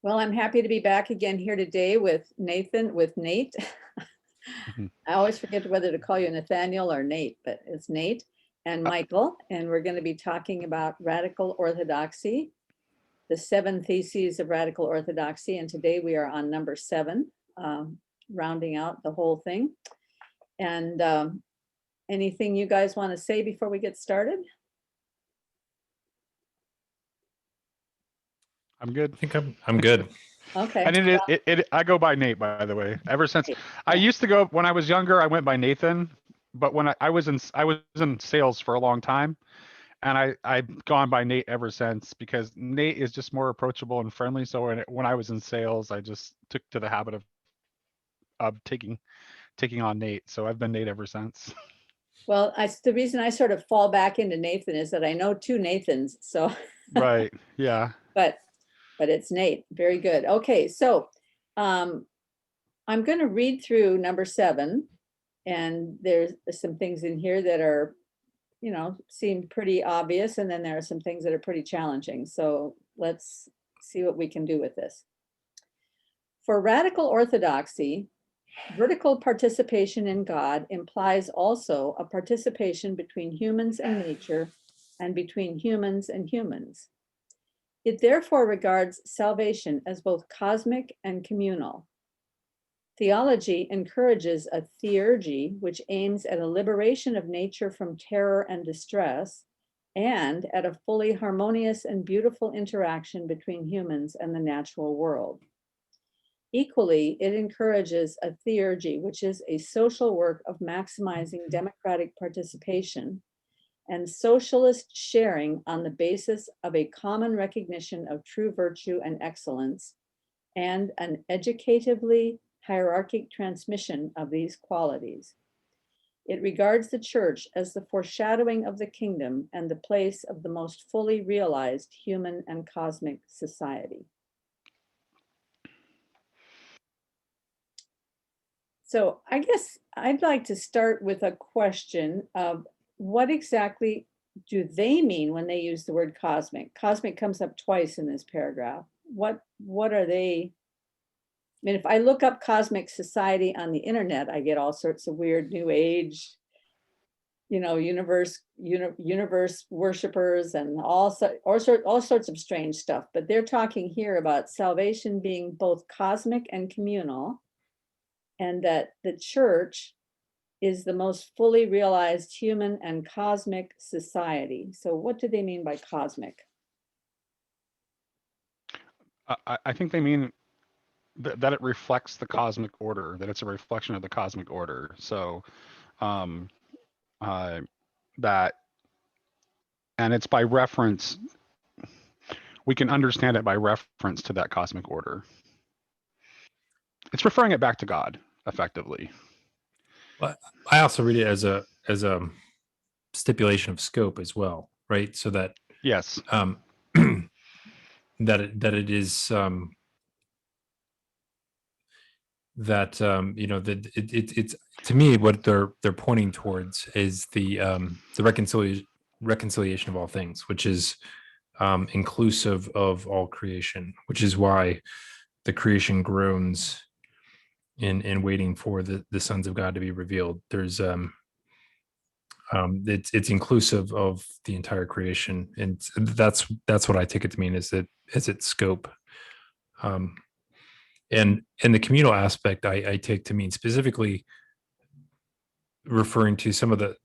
Well, I'm happy to be back again here today with Nate. Mhm. I always forget whether to call you Nathaniel or Nate, but it's Nate and Michael. And we're going to be talking about radical orthodoxy, the 7 theses of radical orthodoxy. And today we are on number 7, rounding out the whole thing. And anything you guys want to say before we get started? I'm good. I think I'm good. Okay. And I go by Nate, by the way. Ever since I used to go when I was younger, I went by Nathan. But when I was in sales for a long time, and I've gone by Nate ever since because Nate is just more approachable and friendly. So when I was in sales, I just took to the habit of taking on Nate. So I've been Nate ever since. Well, the reason I sort of fall back into Nathan is that I know 2 Nathans. So, Right. Yeah. but it's Nate. Very good. Okay, so I'm going to read through number 7, and there's some things in here that are, seem pretty obvious, and then there are some things that are pretty challenging. So let's see what we can do with this. For radical orthodoxy, vertical participation in God implies also a participation between humans and nature and between humans and humans. It therefore regards salvation as both cosmic and communal. Theology encourages a theurgy which aims at a liberation of nature from terror and distress, and at a fully harmonious and beautiful interaction between humans and the natural world. Equally, it encourages a theurgy, which is a social work of maximizing democratic participation and socialist sharing on the basis of a common recognition of true virtue and excellence, and an educatively hierarchic transmission of these qualities. It regards the church as the foreshadowing of the kingdom and the place of the most fully realized human and cosmic society. So I guess I'd like to start with a question of what exactly do they mean when they use the word cosmic? Cosmic comes up twice in this paragraph. What are they? I mean, if I look up cosmic society on the internet, I get all sorts of weird new age, universe worshipers and all sorts of strange stuff. But they're talking here about salvation being both cosmic and communal, and that the church is the most fully realized human and cosmic society. So what do they mean by cosmic? I think they mean that it reflects the cosmic order, that it's a reflection of the cosmic order. So um, that, and it's by reference, we can understand it by reference to that cosmic order. It's referring it back to God, effectively. But I also read it as a stipulation of scope as well, right? So that Yes. that it is that it's to me what they're pointing towards is the reconciliation of all things, which is inclusive of all creation, which is why the creation groans in waiting for the sons of God to be revealed. There's it's inclusive of the entire creation, and that's what I take it to mean, is its scope. And the communal aspect I take to mean specifically referring to some of the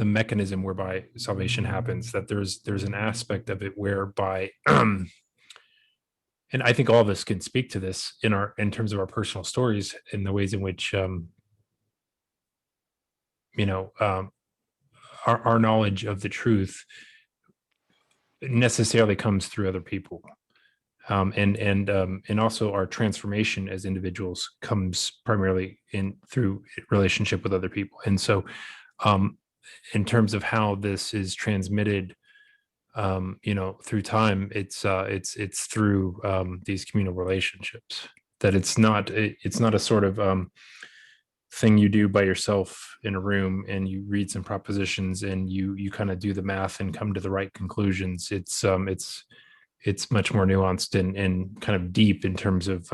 mechanism whereby salvation happens, that there's an aspect of it whereby and I think all of us can speak to this in terms of our personal stories, in the ways in which our knowledge of the truth necessarily comes through other people, and also our transformation as individuals comes primarily through relationship with other people. And so in terms of how this is transmitted through time, it's through these communal relationships, that it's not a sort of thing you do by yourself in a room and you read some propositions and you kind of do the math and come to the right conclusions. It's it's much more nuanced and kind of deep in terms of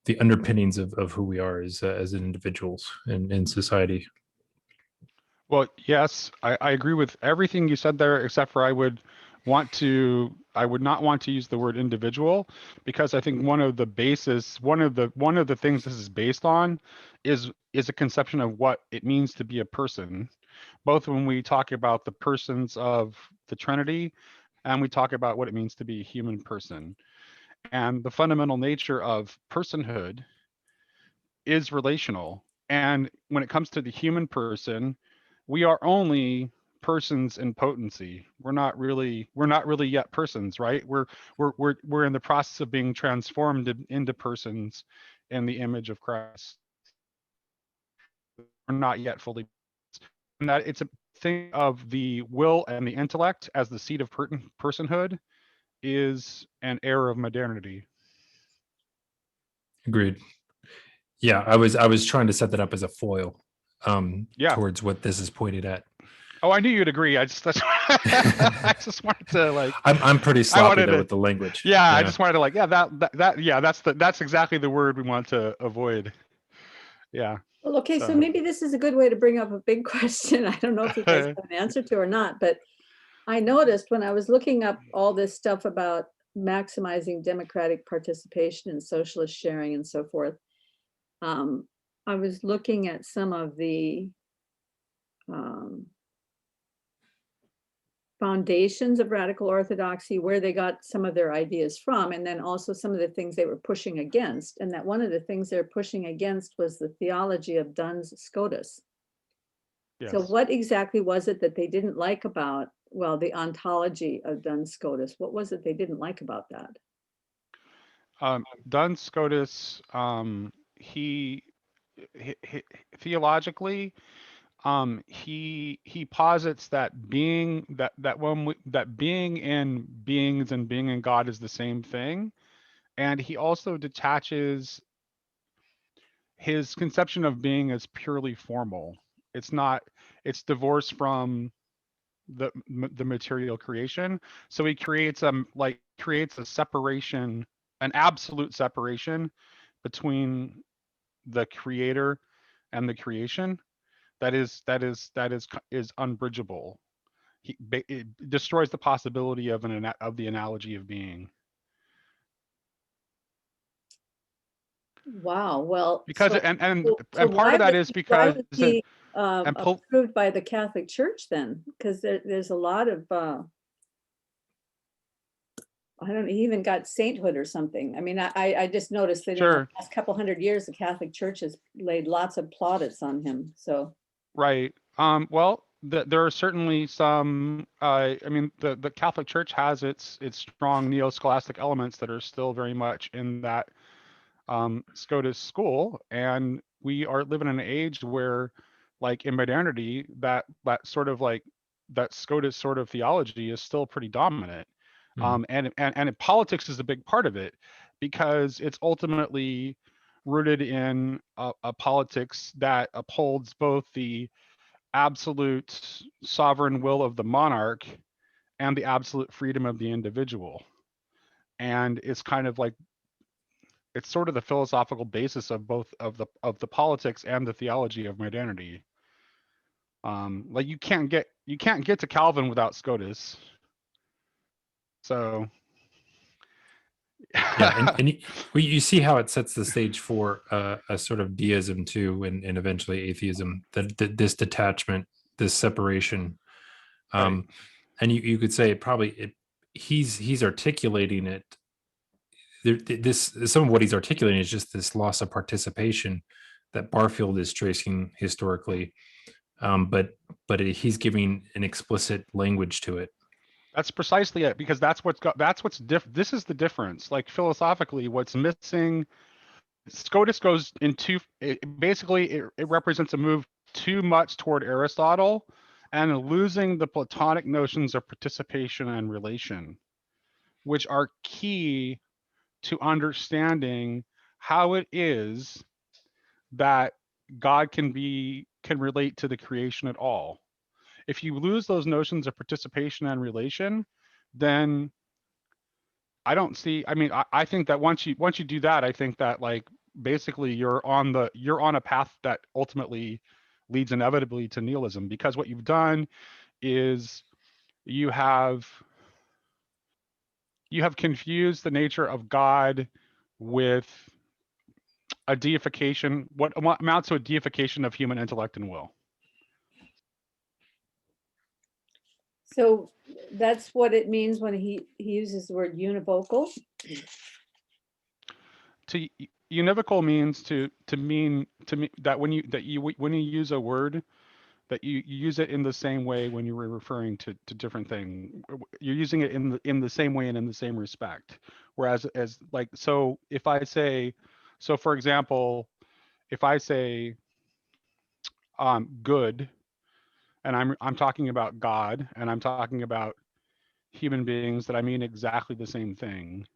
the underpinnings of who we are as individuals and in society. Well, yes, I agree with everything you said there, except for I would not want to use the word individual, because I think one of the things this is based on is a conception of what it means to be a person, both when we talk about the persons of the Trinity and we talk about what it means to be a human person. And the fundamental nature of personhood is relational. And when it comes to the human person, we are only persons in potency. We're not really yet persons, right? We're in the process of being transformed into persons in the image of Christ. We're not yet fully, and that it's a thing of the will and the intellect as the seat of personhood is an error of modernity. Agreed. Yeah, I was trying to set that up as a foil Yeah. towards what this is pointed at. Oh, I knew you'd agree. I just wanted to like. I'm pretty sloppy there to, with the language. Yeah, I just wanted to like, yeah, that's exactly the word we want to avoid. Yeah. Well, okay, so maybe this is a good way to bring up a big question. I don't know if you guys have an answer to or not, but I noticed when I was looking up all this stuff about maximizing democratic participation and socialist sharing and so forth, I was looking at some of the foundations of radical orthodoxy, where they got some of their ideas from, and then also some of the things they were pushing against. And that one of the things they're pushing against was the theology of Duns Scotus. Yes. So what exactly was it that they didn't like about, well, the ontology of Duns Scotus? What was it they didn't like about that? Duns Scotus, he theologically, he posits that being in beings and being in God is the same thing, and he also detaches his conception of being as purely formal. It's not. It's divorced from the material creation. So he creates a separation, an absolute separation between the creator and the creation that is unbridgeable. It destroys the possibility of the analogy of being. Wow. Well, Because so, and so part of that is why because was he and approved by the Catholic Church then? Because there's a lot of I don't know, he even got sainthood or something. I mean, I just noticed that in the sure, last couple hundred years, the Catholic Church has laid lots of plaudits on him. So right. Well, there are certainly some. I mean, the Catholic Church has its strong neo-scholastic elements that are still very much in that Scotus school, and we are living in an age where, like in modernity, that sort of like that Scotus sort of theology is still pretty dominant. And politics is a big part of it, because it's ultimately rooted in a politics that upholds both the absolute sovereign will of the monarch and the absolute freedom of the individual. And it's kind of like, it's sort of the philosophical basis of both of the politics and the theology of modernity. Like you can't get to Calvin without Scotus. So Yeah, and you see how it sets the stage for a sort of deism too, and eventually atheism. That this detachment, this separation, right. and you could say he's articulating it. This some of what he's articulating is just this loss of participation that Barfield is tracing historically, but he's giving an explicit language to it. That's precisely it, because this is the difference. Like philosophically, what's missing, Scotus goes into basically it represents a move too much toward Aristotle and losing the Platonic notions of participation and relation, which are key to understanding how it is that God can relate to the creation at all. If you lose those notions of participation and relation, then I don't see. I mean, I think that once you do that, I think that like basically you're on a path that ultimately leads inevitably to nihilism, because what you've done is you have confused the nature of God with a deification, what amounts to a deification of human intellect and will. So that's what it means when he uses the word univocal. To univocal means to mean that when you use a word, that you use it in the same way when you were referring to different thing. You're using it in the same way and in the same respect. Whereas as like, so if I say, so for example, if I say good, and I'm talking about God, and I'm talking about human beings, that I mean exactly the same thing,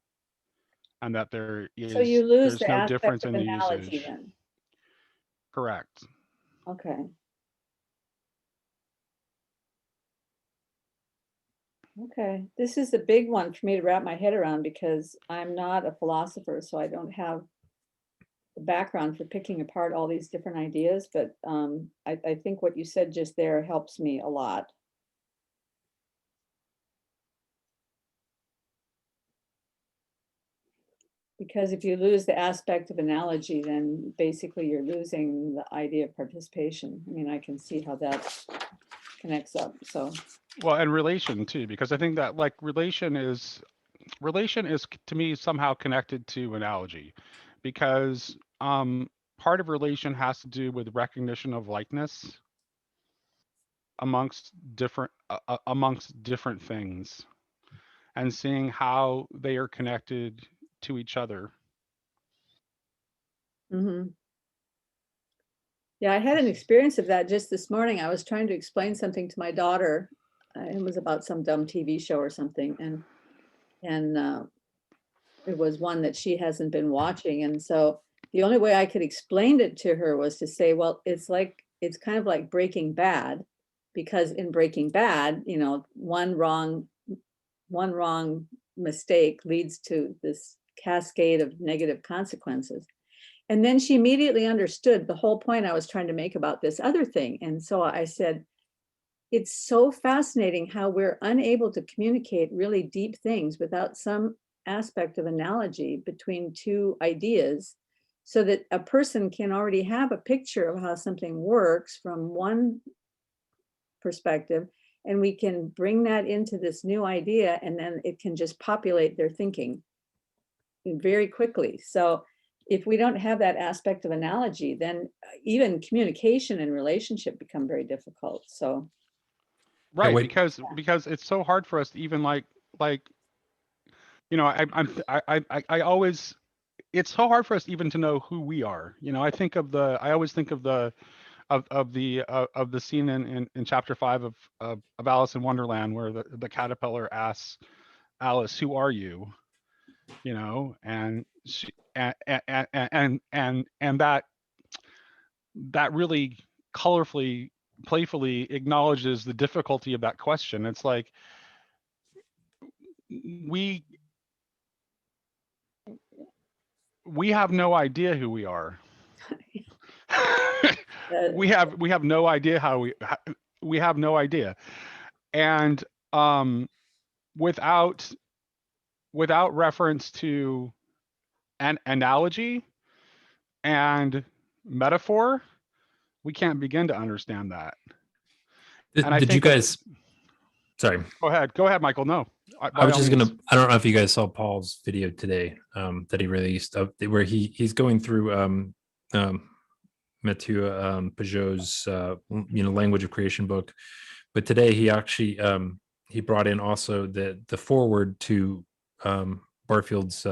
and that So you lose there's the no aspect difference of in the analogy usage. then. Correct. Okay. Okay, this is a big one for me to wrap my head around because I'm not a philosopher, so I don't have the background for picking apart all these different ideas, but I think what you said just there helps me a lot. Because if you lose the aspect of analogy, then basically you're losing the idea of participation. I mean, I can see how that connects up, so. Well, and relation too, because I think that like relation is to me somehow connected to analogy, because part of relation has to do with recognition of likeness amongst different things, and seeing how they are connected to each other. Mhm. Yeah, I had an experience of that just this morning. I was trying to explain something to my daughter. It was about some dumb TV show or something, and it was one that she hasn't been watching. And so the only way I could explain it to her was to say, well, it's kind of like Breaking Bad, because in Breaking Bad, you know, one wrong mistake leads to this cascade of negative consequences. And then she immediately understood the whole point I was trying to make about this other thing. And so I said, it's so fascinating how we're unable to communicate really deep things without some aspect of analogy between two ideas, so that a person can already have a picture of how something works from one perspective, and we can bring that into this new idea, and then it can just populate their thinking very quickly. So if we don't have that aspect of analogy, then even communication and relationship become very difficult. So Right, wait, because it's so hard for us to even like you know, I always, it's so hard for us even to know who we are. You know, I always think of the of the scene in chapter 5 of Alice in Wonderland, where the caterpillar asks Alice, "Who are you?" You know, and she and that really colorfully, playfully acknowledges the difficulty of that question. It's like we have no idea who we are. we have no idea we have no idea. And without reference to an analogy and metaphor, we can't begin to understand that. And I did you think that, guys, sorry, go ahead, Michael. No, I by was all just means. gonna. I don't know if you guys saw Paul's video today that he released, where he's going through Mathieu Peugeot's language of creation book, but today he actually he brought in also the foreword to Barfield's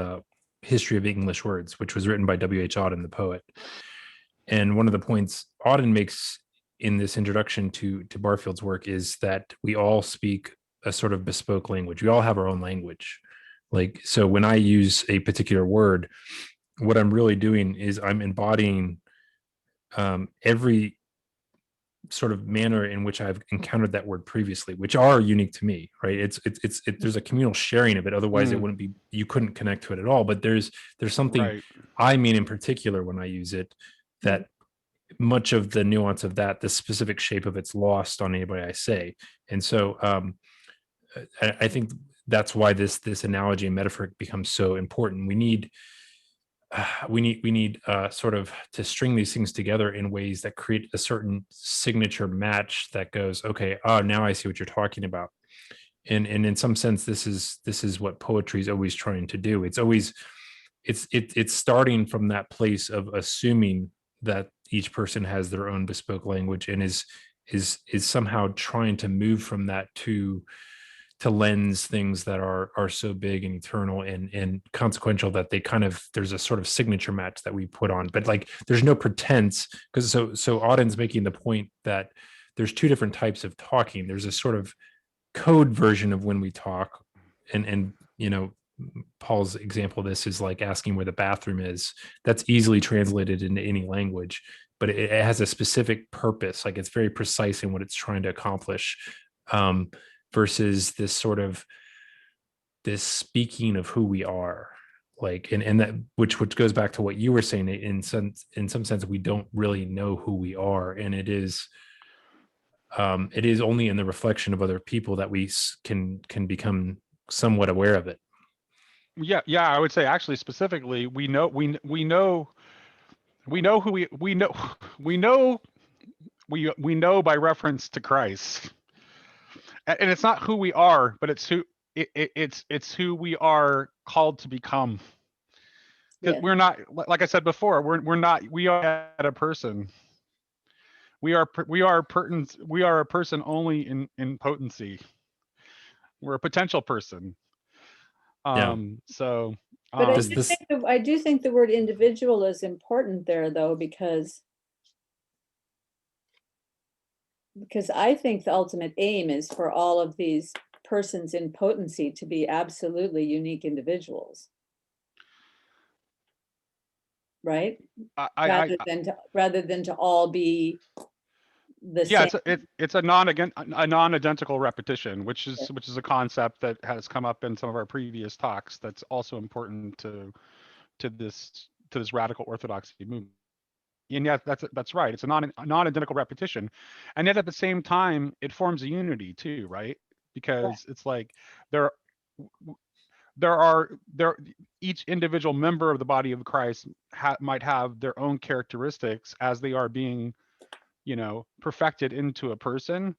History of English Words, which was written by W.H. Auden, the poet. And one of the points Auden makes in this introduction to Barfield's work is that we all speak a sort of bespoke language. We all have our own language. Like, so when I use a particular word, what I'm really doing is I'm embodying every sort of manner in which I've encountered that word previously, which are unique to me, right? There's a communal sharing of it. Otherwise, it wouldn't be, you couldn't connect to it at all. But there's something Right. I mean in particular when I use it, that much of the nuance of that, the specific shape of it's lost on anybody I say. And so I think that's why this analogy and metaphor becomes so important. We need sort of to string these things together in ways that create a certain signature match that goes, okay, oh, now I see what you're talking about. And in some sense, this is what poetry is always trying to do. It's starting from that place of assuming that each person has their own bespoke language and is somehow trying to move from that to lens things that are so big and eternal and consequential that they kind of, there's a sort of signature match that we put on, but like there's no pretense, because so Auden's making the point that there's two different types of talking. There's a sort of code version of when we talk, and you know, Paul's example of this is like asking where the bathroom is. That's easily translated into any language, but it has a specific purpose. Like it's very precise in what it's trying to accomplish. Versus this sort of this speaking of who we are, like and that which goes back to what you were saying, in some sense we don't really know who we are, and it is only in the reflection of other people that we can become somewhat aware of it. Yeah, I would say actually specifically we know who we know we know by reference to Christ. And it's not who we are, but it's it's who we are called to become. Because we're not, like I said before, we are a person. We are a person only in potency. We're a potential person. So but I do think the word individual is important there, though, because I think the ultimate aim is for all of these persons in potency to be absolutely unique individuals, right? Rather than to all be the same. It's a non-identical repetition, which is a concept that has come up in some of our previous talks. That's also important to this radical orthodoxy movement. And yet that's right. It's a non-identical repetition, and yet at the same time, it forms a unity too, right? Because it's like each individual member of the body of Christ might have their own characteristics as they are being, perfected into a person,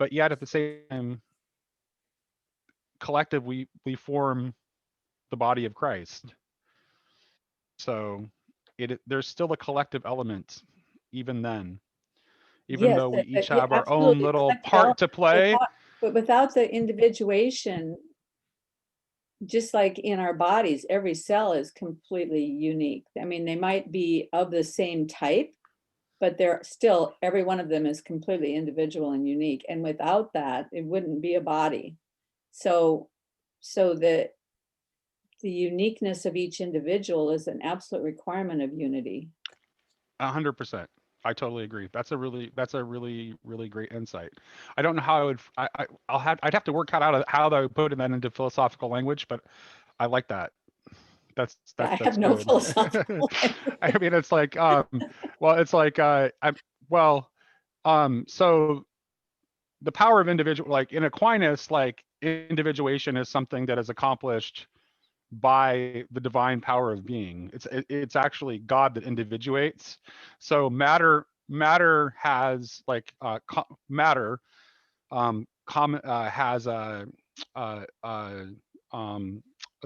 but yet at the same time, collectively we form the body of Christ. So there's still a collective element even then, even though we each have our own little part to play. But without the individuation, just like in our bodies, every cell is completely unique. I mean, they might be of the same type, but they're still, every one of them is completely individual and unique. And without that, it wouldn't be a body. So the uniqueness of each individual is an absolute requirement of unity. 100%. I totally agree. That's a really great insight. I don't know how I would. I'd have to work out how I would put that into philosophical language, but I like that. That's I have no good. philosophical I mean, it's like, so the power of individual, like in Aquinas, like individuation is something that is accomplished by the divine power of being. It's actually God that individuates. So matter has like matter has a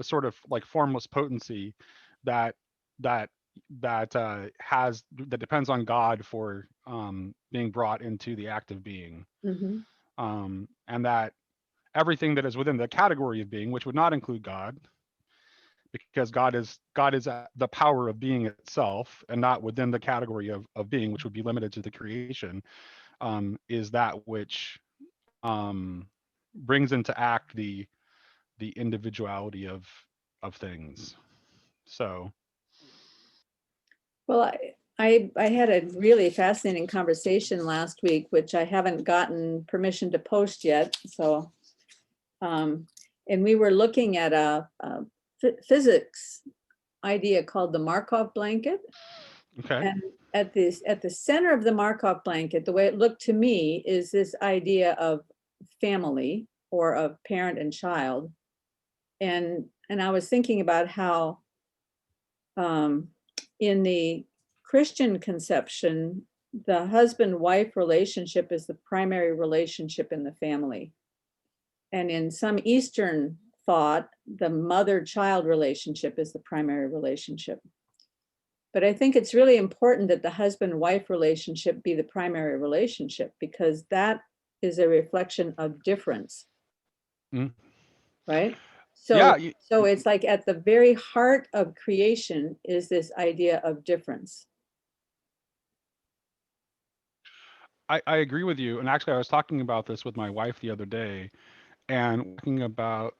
sort of like formless potency that depends on God for being brought into the act of being. And that everything that is within the category of being, which would not include God, because God is the power of being itself and not within the category of being, which would be limited to the creation, is that which brings into act the individuality of things. So well, I had a really fascinating conversation last week, which I haven't gotten permission to post yet. So, and we were looking at a physics idea called the Markov blanket. Okay. And at the center of the Markov blanket, the way it looked to me is this idea of family or of parent and child. And I was thinking about how in the Christian conception, the husband-wife relationship is the primary relationship in the family. And in some Eastern thought, the mother-child relationship is the primary relationship. But I think it's really important that the husband-wife relationship be the primary relationship, because that is a reflection of difference, right? So, Yeah. so it's like at the very heart of creation is this idea of difference. I agree with you. And actually, I was talking about this with my wife the other day, and talking about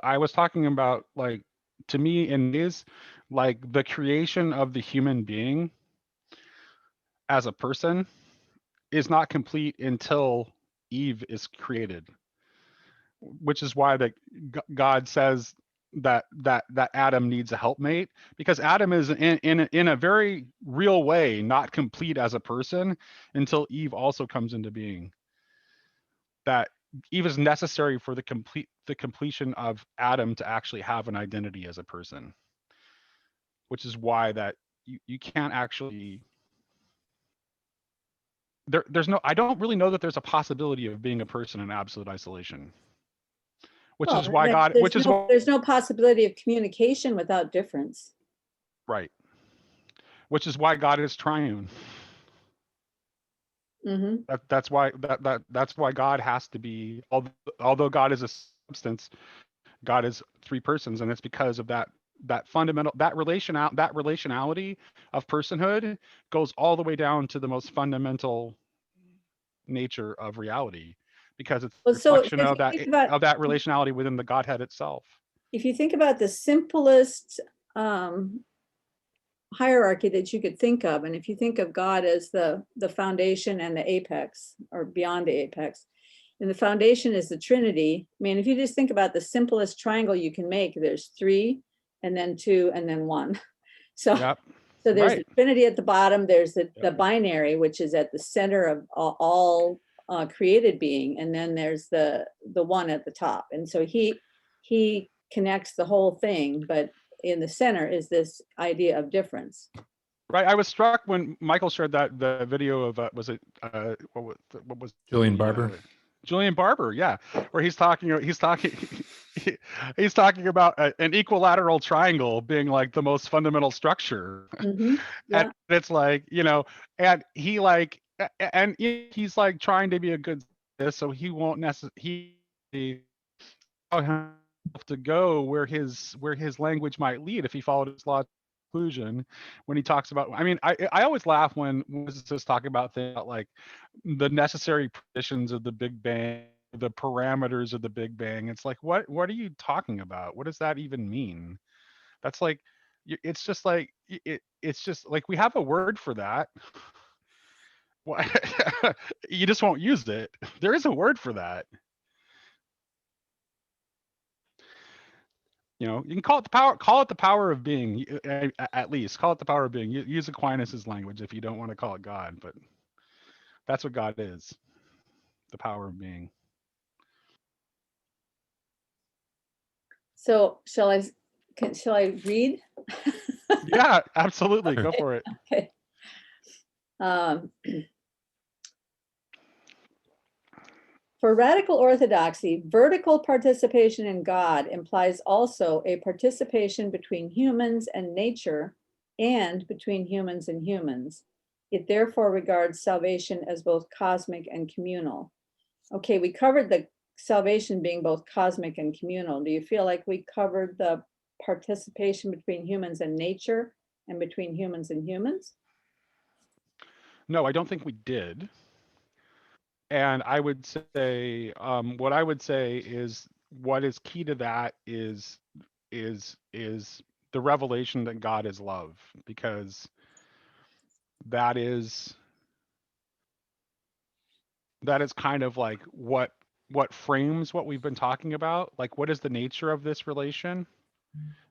I was talking about, like, to me, in is like the creation of the human being as a person is not complete until Eve is created, which is why God says that Adam needs a helpmate, because Adam is in a very real way not complete as a person until Eve also comes into being. That Eve is necessary for the completion of Adam to actually have an identity as a person, which is why that you can't actually there's no, I don't really know that there's a possibility of being a person in absolute isolation, which Well, is why God, which is why, there's no possibility of communication without difference. right, which is why God is triune. Mm-hmm. That's why God has to be, although God is a substance, God is three persons, and it's because of that fundamental, that relationality of personhood goes all the way down to the most fundamental nature of reality, because it's a Well, so reflection if of you that think about, relationality within the Godhead itself. if you think about the simplest hierarchy that you could think of, and if you think of God as the foundation and the apex, or beyond the apex, and the foundation is the Trinity. I mean, if you just think about the simplest triangle you can make, there's 3 and then 2 and then 1. So, Yep. so there's Right. the Trinity at the bottom, there's the Yep. binary, which is at the center of all created being, and then there's the one at the top. And so he connects the whole thing, but in the center is this idea of difference. Right. I was struck when Michael shared the video of was it what was Julian Barber. Julian Barber, yeah, where he's talking he's talking about an equilateral triangle being like the most fundamental structure. Mm-hmm. Yeah. And it's like, and he's like trying to be a good scientist, so he won't necessarily to go where his language might lead if he followed his law conclusion. When he talks about, I mean, I always laugh when physicists talk about things about, like, the necessary conditions of the Big Bang, the parameters of the Big Bang. It's like, what are you talking about? What does that even mean? That's like, it's just like it's just like, we have a word for that. Why you just won't use it? There is a word for that. You can call it the power of being. At least call it the power of being. Use Aquinas's language if you don't want to call it God, but that's what God is, the power of being. So shall I read? Yeah, absolutely. Go for it. Okay. For radical orthodoxy, vertical participation in God implies also a participation between humans and nature and between humans and humans. It therefore regards salvation as both cosmic and communal. Okay, we covered the salvation being both cosmic and communal. Do you feel like we covered the participation between humans and nature and between humans and humans? No, I don't think we did. And I would say, what I would say is, what is key to that is the revelation that God is love, because that is kind of like what frames what we've been talking about. Like, what is the nature of this relation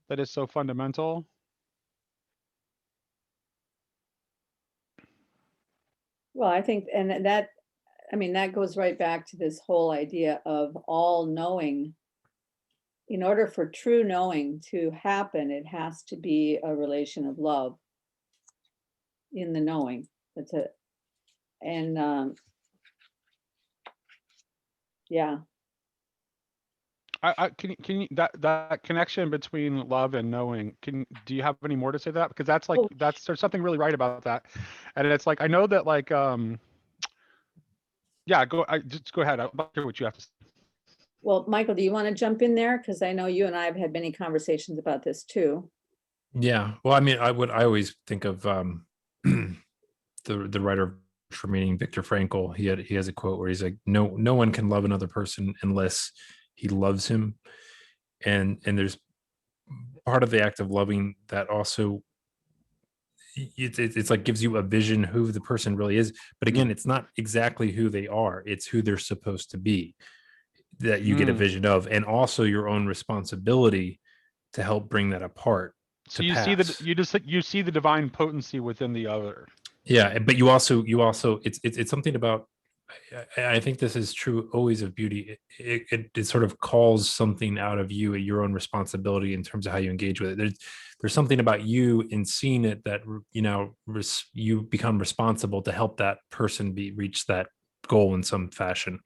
that is so fundamental? Well, I think, and that, I mean, that goes right back to this whole idea of all knowing. In order for true knowing to happen, it has to be a relation of love in the knowing. That's it. And yeah. Can you that connection between love and knowing? Do you have any more to say to that? Because that's like Oh, there's something really right about that, and it's like I know that like yeah, just go ahead. I'll hear what you have to say. well, Michael, do you want to jump in there? Because I know you and I have had many conversations about this too. Yeah. Well, I mean, I always think of the writer for meaning, Viktor Frankl. He has a quote where he's like, no one can love another person unless he loves him. And there's part of the act of loving that also it's like gives you a vision who the person really is. But again, it's not exactly who they are. It's who they're supposed to be that you get a vision of, and also your own responsibility to help bring that apart. So you see you see the divine potency within the other. Yeah, but you also it's something about, I think this is true always of beauty. It sort of calls something out of you at your own responsibility in terms of how you engage with it. There's something about you in seeing it that, you know, you become responsible to help that person reach that goal in some fashion.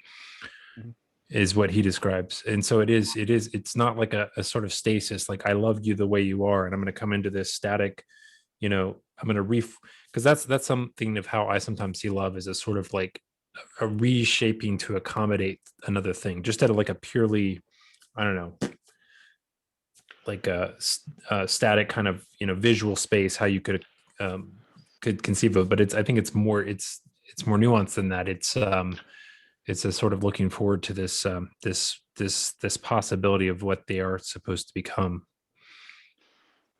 Mhm. Is what he describes. And so it's not like a sort of stasis, like I love you the way you are and I'm going to come into this static, you know, I'm going to because that's something of how I sometimes see love, as a sort of like a reshaping to accommodate another thing, just at like a purely, I don't know, like a static kind of, you know, visual space, how you could conceive of. But I think it's more nuanced than that. It's a sort of looking forward to this this possibility of what they are supposed to become.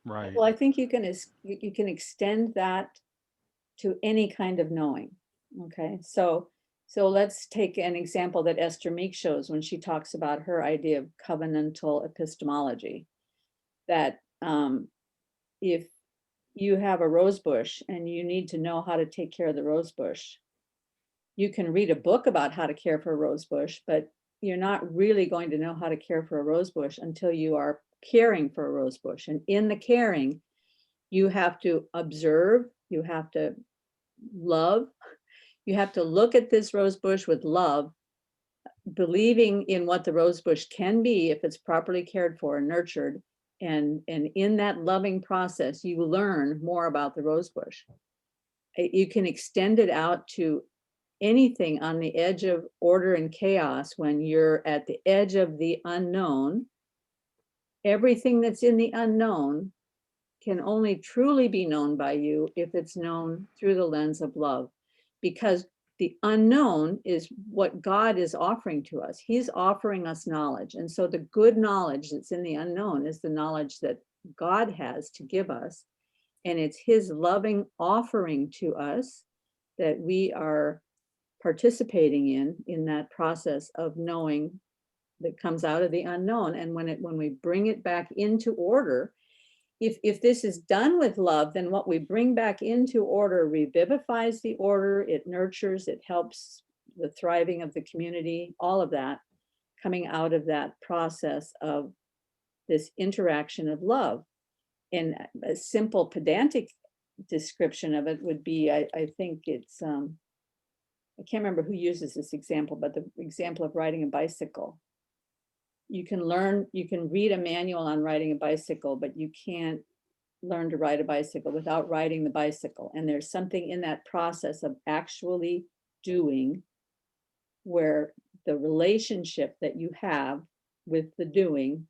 Right. Well, I think you can extend that to any kind of knowing. Okay, so let's take an example that Esther Meek shows when she talks about her idea of covenantal epistemology. That if you have a rose bush and you need to know how to take care of the rose bush, you can read a book about how to care for a rose bush, but you're not really going to know how to care for a rose bush until you are caring for a rose bush. And in the caring, you have to observe, you have to love, you have to look at this rose bush with love, believing in what the rose bush can be if it's properly cared for and nurtured. And in that loving process, you learn more about the rose bush. You can extend it out to anything on the edge of order and chaos. When you're at the edge of the unknown, everything that's in the unknown can only truly be known by you if it's known through the lens of love, because the unknown is what God is offering to us. He's offering us knowledge. And so the good knowledge that's in the unknown is the knowledge that God has to give us. And it's his loving offering to us that we are participating in that process of knowing that comes out of the unknown. And when we bring it back into order, if this is done with love, then what we bring back into order revivifies the order, it nurtures, it helps the thriving of the community, all of that coming out of that process of this interaction of love. And a simple pedantic description of it would be, I think it's, I can't remember who uses this example, but the example of riding a bicycle. You can read a manual on riding a bicycle, but you can't learn to ride a bicycle without riding the bicycle. And there's something in that process of actually doing where the relationship that you have with the doing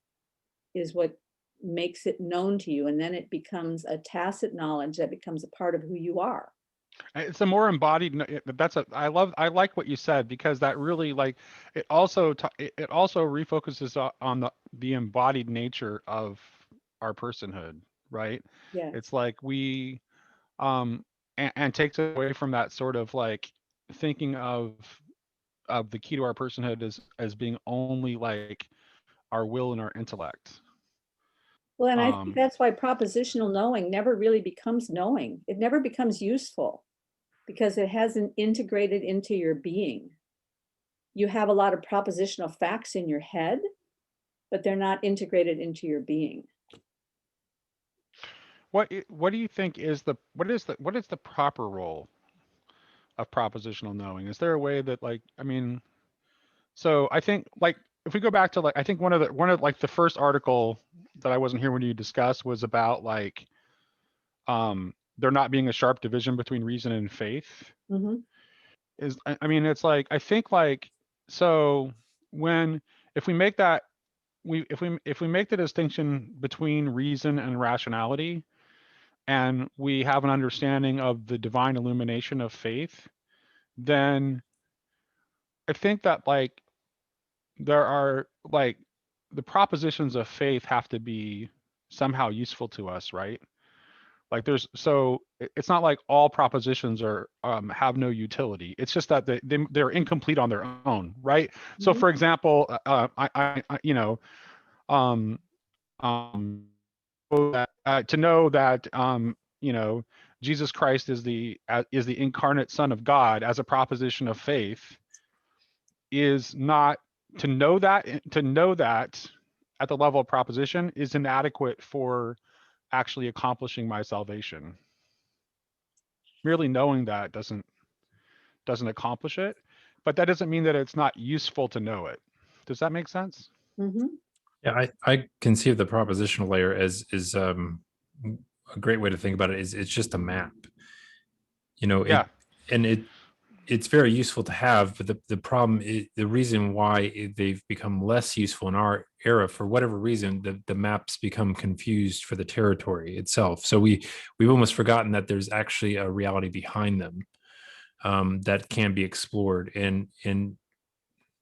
is what makes it known to you. And then it becomes a tacit knowledge that becomes a part of who you are. It's a more embodied. I like what you said, because that really, like, it also refocuses on the embodied nature of our personhood, right? Yeah. It's like we um and takes away from that sort of like thinking of the key to our personhood as being only like our will and our intellect. Well, and I think Um, that's why propositional knowing never really becomes knowing. It never becomes useful because it hasn't integrated into your being. You have a lot of propositional facts in your head, but they're not integrated into your being. what do you think is the proper role of propositional knowing? Is there a way that like I mean, so I think like if we go back to like I think one of like the first article that I wasn't here when you discussed was about like there not being a sharp division between reason and faith. Mhm. Is I mean it's like I think like so when if we make that if we make the distinction between reason and rationality and we have an understanding of the divine illumination of faith, then I think that like there are like the propositions of faith have to be somehow useful to us, right? Like there's so it's not like all propositions are have no utility. It's just that they're incomplete on their own, right? So Mhm. for example, you know um to know that you know Jesus Christ is the incarnate Son of God as a proposition of faith is not to know that at the level of proposition is inadequate for actually accomplishing my salvation. Merely knowing that doesn't accomplish it, but that doesn't mean that it's not useful to know it. Does that make sense? Mhm. Yeah, I conceive the propositional layer as is a great way to think about it is it's just a map. You know, Yeah. it's very useful to have, but the problem is the reason why they've become less useful in our era for whatever reason, the maps become confused for the territory itself. So we've almost forgotten that there's actually a reality behind them that can be explored, and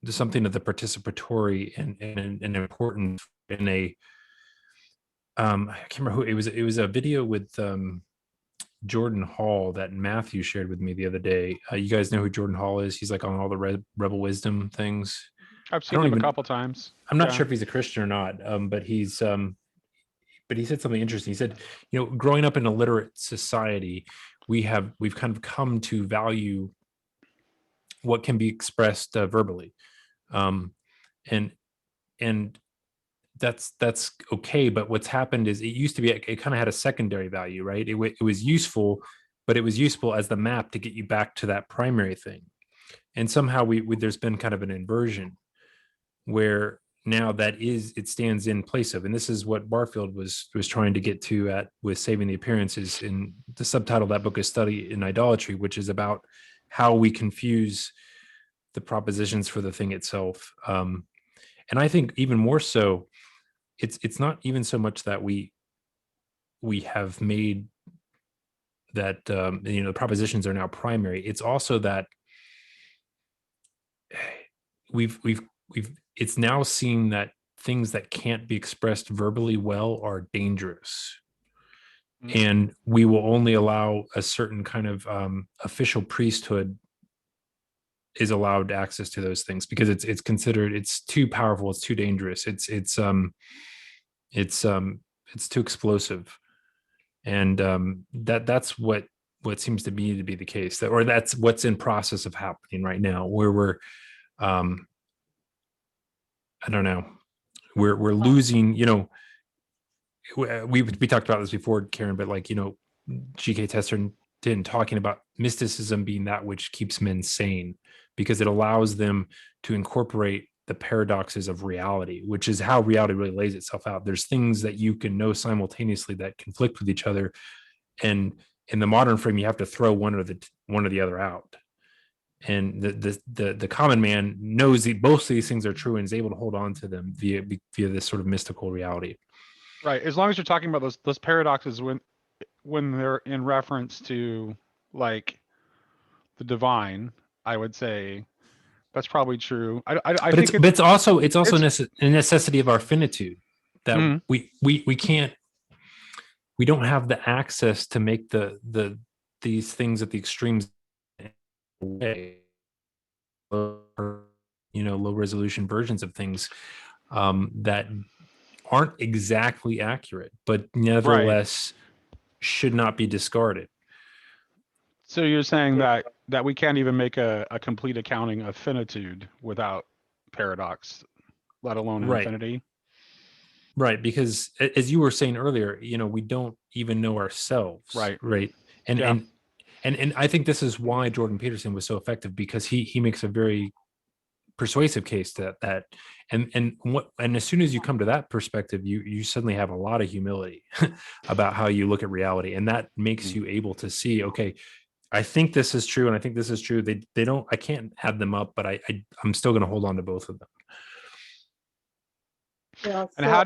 there's something of the participatory and important in a I can't remember who it was. It was a video with Jordan Hall that Matthew shared with me the other day. You guys know who Jordan Hall is? He's like on all the Rebel Wisdom things. I've I seen don't him a even. couple times. I'm not Yeah. sure if he's a Christian or not, but he's. But he said something interesting. He said, you know, growing up in a literate society, we've kind of come to value what can be expressed verbally, um, and and that's okay. But what's happened is it used to be it kind of had a secondary value, right? It was useful, but it was useful as the map to get you back to that primary thing. And somehow there's been kind of an inversion where now that is it stands in place of, and this is what Barfield was trying to get to at with Saving the Appearances. In the subtitle of that book is Study in Idolatry, which is about how we confuse the propositions for the thing itself. And I think even more so, it's not even so much that we have made that you know the propositions are now primary. It's also that we've it's now seen that things that can't be expressed verbally well are dangerous, Mm. and we will only allow a certain kind of official priesthood is allowed access to those things because it's considered it's too powerful, it's too dangerous, it's it's too explosive, and that's what seems to me to be the case, that or that's what's in process of happening right now, where we're um I don't know, we're losing, you know, we talked about this before, Karen, but like, you know, GK Chesterton talking about mysticism being that which keeps men sane because it allows them to incorporate the paradoxes of reality, which is how reality really lays itself out. There's things that you can know simultaneously that conflict with each other, and in the modern frame, you have to throw one or the other out. And the common man knows that both of these things are true and is able to hold on to them via this sort of mystical reality. Right. As long as you're talking about those paradoxes when they're in reference to like the divine, I would say that's probably true. I But think it's also it's a necessity of our finitude that mm, we can't, we don't have the access to make the these things at the extremes way, low resolution versions of things that aren't exactly accurate, but nevertheless should not be discarded. So you're saying that we can't even make a complete accounting of finitude without paradox, let alone Right. infinity? Right, because as you were saying earlier, we don't even know ourselves. Right. Right. And Yeah. and I think this is why Jordan Peterson was so effective, because he makes a very persuasive case that and as soon as you come to that perspective, you suddenly have a lot of humility about how you look at reality, and that makes you able to see, okay, I think this is true and I think this is true. They don't, I can't add them up, but I'm still going to hold on to both of them. Well, And so how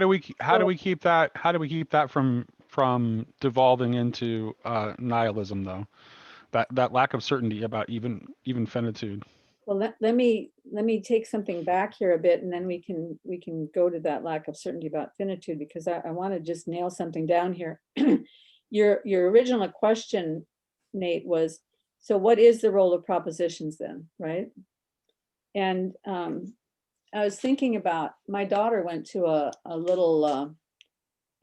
do we keep that from devolving into nihilism, though? That lack of certainty about even finitude. well, let me take something back here a bit, and then we can go to that lack of certainty about finitude, because I want to just nail something down here. Your original question, Nate, was, so what is the role of propositions then, right? And I was thinking about, my daughter went to a little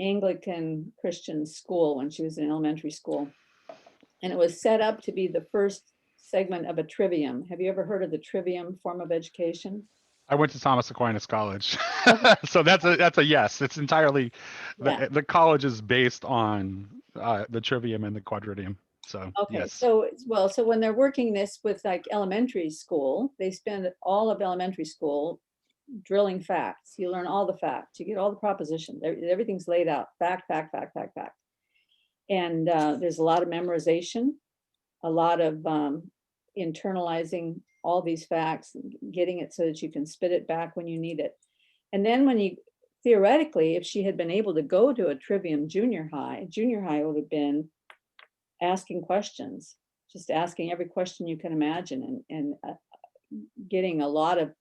Anglican Christian school when she was in elementary school, and it was set up to be the first segment of a trivium. Have you ever heard of the trivium form of education? I went to Thomas Aquinas College, so that's a yes. It's entirely Yeah. the college is based on the trivium and the quadrivium. So Okay, yes. so when they're working this with like elementary school, they spend all of elementary school drilling facts. You learn all the facts. You get all the propositions. Everything's laid out. Fact, fact, fact, fact, fact. And there's a lot of memorization, a lot of internalizing all these facts, getting it so that you can spit it back when you need it. And then when you, theoretically, if she had been able to go to a trivium junior high would have been asking questions, just asking every question you can imagine, and getting a lot of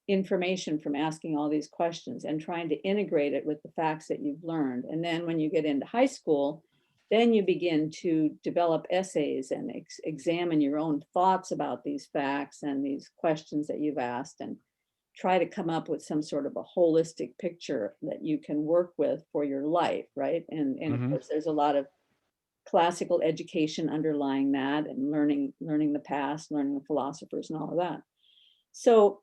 information from asking all these questions and trying to integrate it with the facts that you've learned. And then when you get into high school, then you begin to develop essays and examine your own thoughts about these facts and these questions that you've asked, and try to come up with some sort of a holistic picture that you can work with for your life, right? And of course, there's a lot of classical education underlying that, and learning the past, learning the philosophers and all of that. So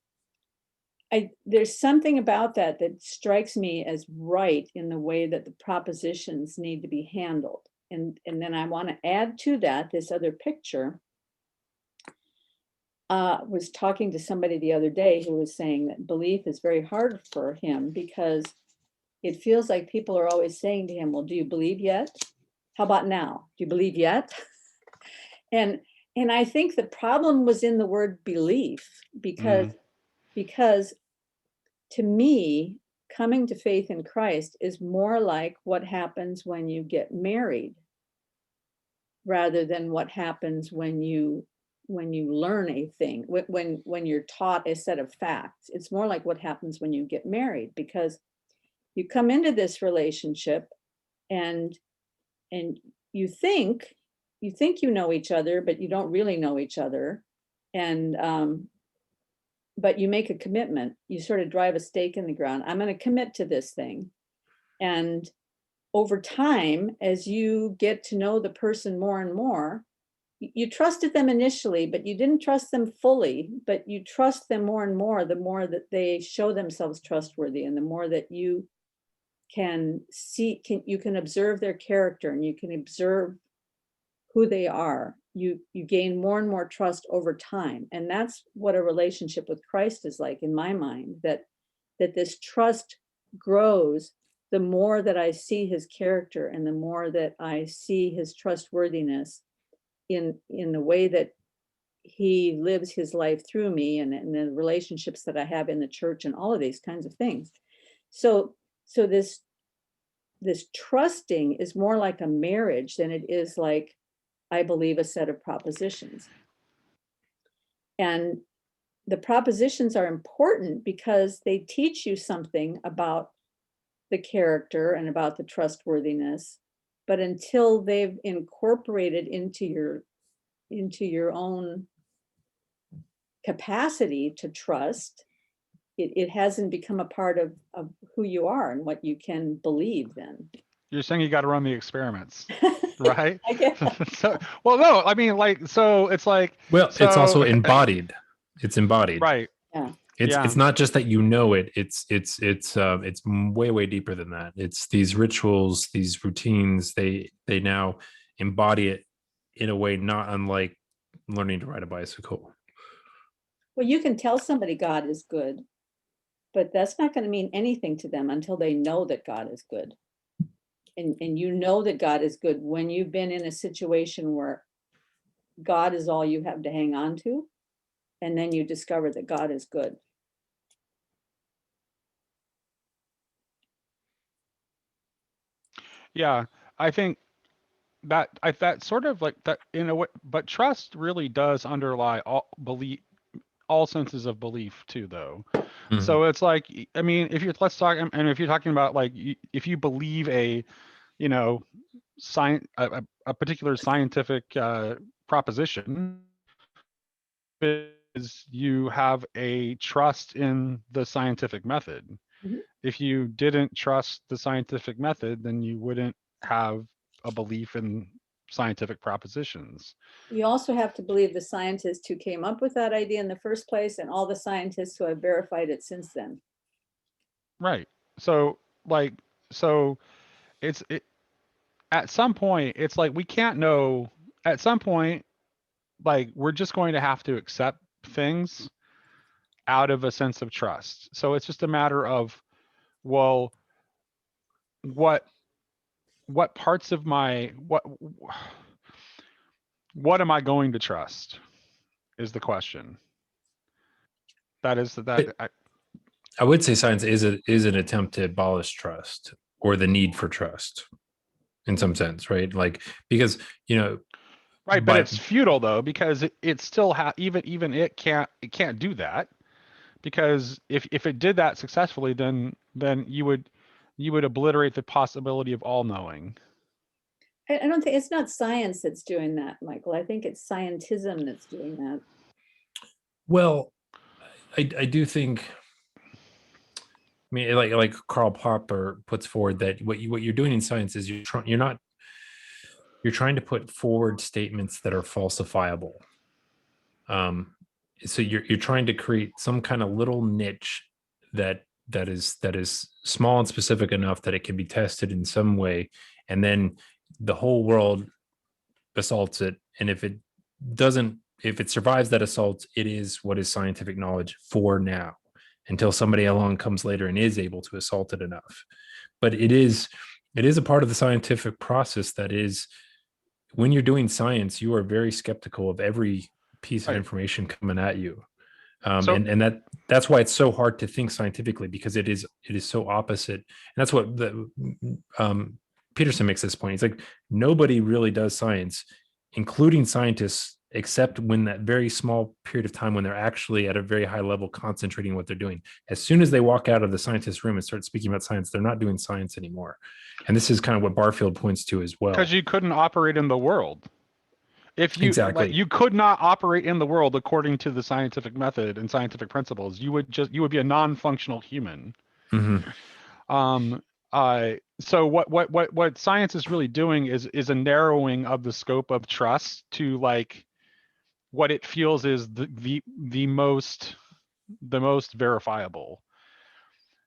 there's something about that strikes me as right in the way that the propositions need to be handled. And then I want to add to that this other picture. Was talking to somebody the other day who was saying that belief is very hard for him, because it feels like people are always saying to him, well, do you believe yet? How about now? Do you believe yet? And I think the problem was in the word belief, because to me, coming to faith in Christ is more like what happens when you get married, rather than what happens when you learn a thing, when you're taught a set of facts. It's more like what happens when you get married, because you come into this relationship and you think you know each other, but you don't really know each other. And but you make a commitment. You sort of drive a stake in the ground. I'm going to commit to this thing. And over time, as you get to know the person more and more, you trusted them initially, but you didn't trust them fully, but you trust them more and more, the more that they show themselves trustworthy, and the more that you can see, you can observe their character, and you can observe who they are. You gain more and more trust over time. And that's what a relationship with Christ is like, in my mind, that this trust grows the more that I see his character, and the more that I see his trustworthiness in the way that he lives his life through me, and the relationships that I have in the church, and all of these kinds of things. So this trusting is more like a marriage than it is like, I believe, a set of propositions. And the propositions are important because they teach you something about the character and about the trustworthiness But until they've incorporated into your own capacity to trust, it hasn't become a part of who you are and what you can believe then. You're saying you got to run the experiments, right? I guess. So, well, no, I mean, like, so it's like, Well, so, it's also embodied. It's embodied. right. Yeah. It's not just that you know it. It's way deeper than that. It's these rituals, these routines. They now embody it in a way not unlike learning to ride a bicycle. Well, you can tell somebody God is good, but that's not going to mean anything to them until they know that God is good. And you know that God is good when you've been in a situation where God is all you have to hang on to, and then you discover that God is good. Yeah, I think that sort of like that in a way, but trust really does underlie all senses of belief too, though. Mhm. So it's like, I mean, let's talk, and if you're talking about like, if you believe a, you know, a particular scientific proposition, is you have a trust in the scientific method. Mhm. If you didn't trust the scientific method, then you wouldn't have a belief in scientific propositions. You also have to believe the scientists who came up with that idea in the first place and all the scientists who have verified it since then. Right. So like, so it at some point, it's like we can't know. At some point, like, we're just going to have to accept things out of a sense of trust. So it's just a matter of, well, what parts of my what am I going to trust is the question. That is that I would say science is an attempt to abolish trust or the need for trust in some sense, right? Like, because, right, but by it's futile though, because it still even it can't do that, because if it did that successfully, then you would obliterate the possibility of all knowing. I don't think it's not science that's doing that, Michael. I think it's scientism that's doing that. well, I do think, I mean, like Karl Popper puts forward that what you're doing in science is you're trying to put forward statements that are falsifiable. So you're trying to create some kind of little niche that is small and specific enough that it can be tested in some way, and then the whole world assaults it. And if it survives that assault, it is what is scientific knowledge for now, until somebody along comes later and is able to assault it enough. But it is a part of the scientific process that is, when you're doing science, you are very skeptical of every piece of Right. information coming at you. So- And that's why it's so hard to think scientifically, because it is so opposite. And that's what Peterson makes this point. He's like, nobody really does science, including scientists, except when that very small period of time when they're actually at a very high level concentrating what they're doing. As soon as they walk out of the scientist room and start speaking about science, they're not doing science anymore. And this is kind of what Barfield points to as well. Because you couldn't operate in the world. If you Exactly. like, you could not operate in the world according to the scientific method and scientific principles. You would be a non-functional human. Mm-hmm. So what science is really doing is a narrowing of the scope of trust to like what it feels is the most verifiable.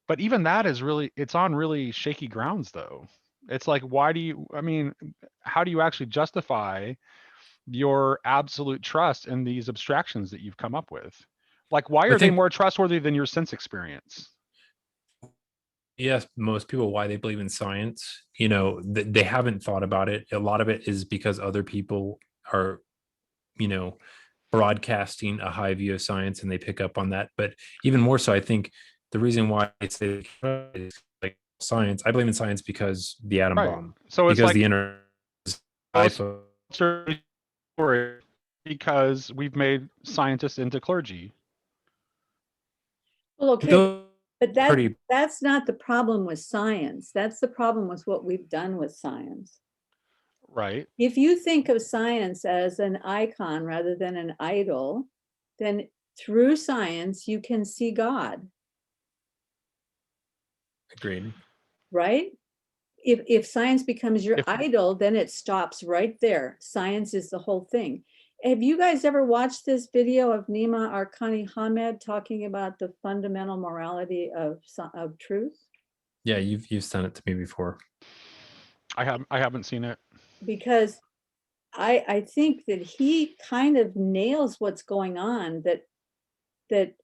But even that is it's on really shaky grounds though. It's like, how do you actually justify your absolute trust in these abstractions that you've come up with? Like, why are they more trustworthy than your sense experience? Yes, most people, why they believe in science, they haven't thought about it. A lot of it is because other people are, broadcasting a high view of science, and they pick up on that. But even more so, I think the reason why I say is like science, I believe in science because the atom bomb. So it's because like the internet, because we've made scientists into clergy. Well, okay, but that's not the problem with science. That's the problem with what we've done with science. Right. If you think of science as an icon rather than an idol, then through science, you can see God, Agreed. right? If science becomes your If idol, then it stops right there. Science is the whole thing. Have you guys ever watched this video of Nima Arkani Hamed talking about the fundamental morality of truth? Yeah, you've sent it to me before. I haven't seen it. Because I think that he kind of nails what's going on, that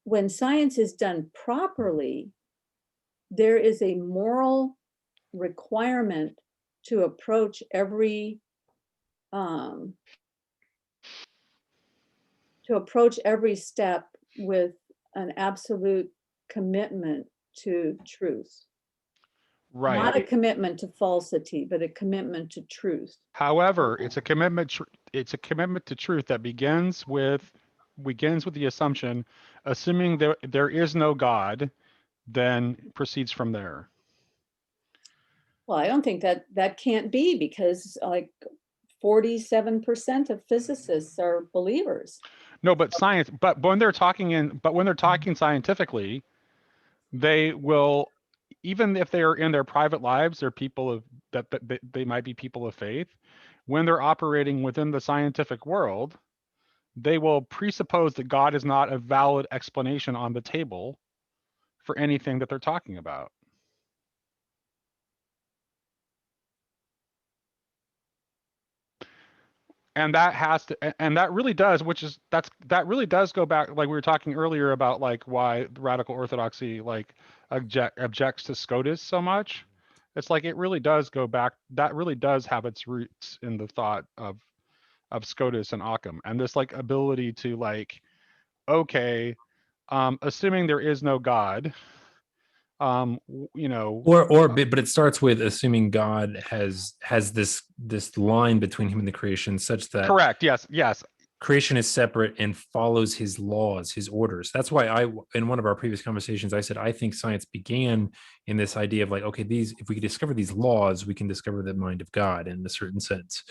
when science is done properly, there is a moral requirement to approach every um, step with an absolute commitment to truth. Right. Not a commitment to falsity, but a commitment to truth. However, it's a commitment. It's a commitment to truth that begins with the assumption, assuming there is no God, then proceeds from there. Well, I don't think that can't be, because like 47% of physicists are believers. No, but science. But when they're talking scientifically, they will, even if they are in their private lives, they're people of that they might be people of faith. When they're operating within the scientific world, they will presuppose that God is not a valid explanation on the table for anything that they're talking about. And that really does, that really does go back, like we were talking earlier about like why radical orthodoxy like objects to Scotus so much. It's like it really does go back, that really does have its roots in the thought of Scotus and Occam, and this like ability to like, okay, assuming there is no God, you know, But it starts with assuming God has this line between him and the creation, such that correct, yes, creation is separate and follows his laws, his orders. That's why in one of our previous conversations, I said I think science began in this idea of like, okay, if we could discover these laws, we can discover the mind of God in a certain sense.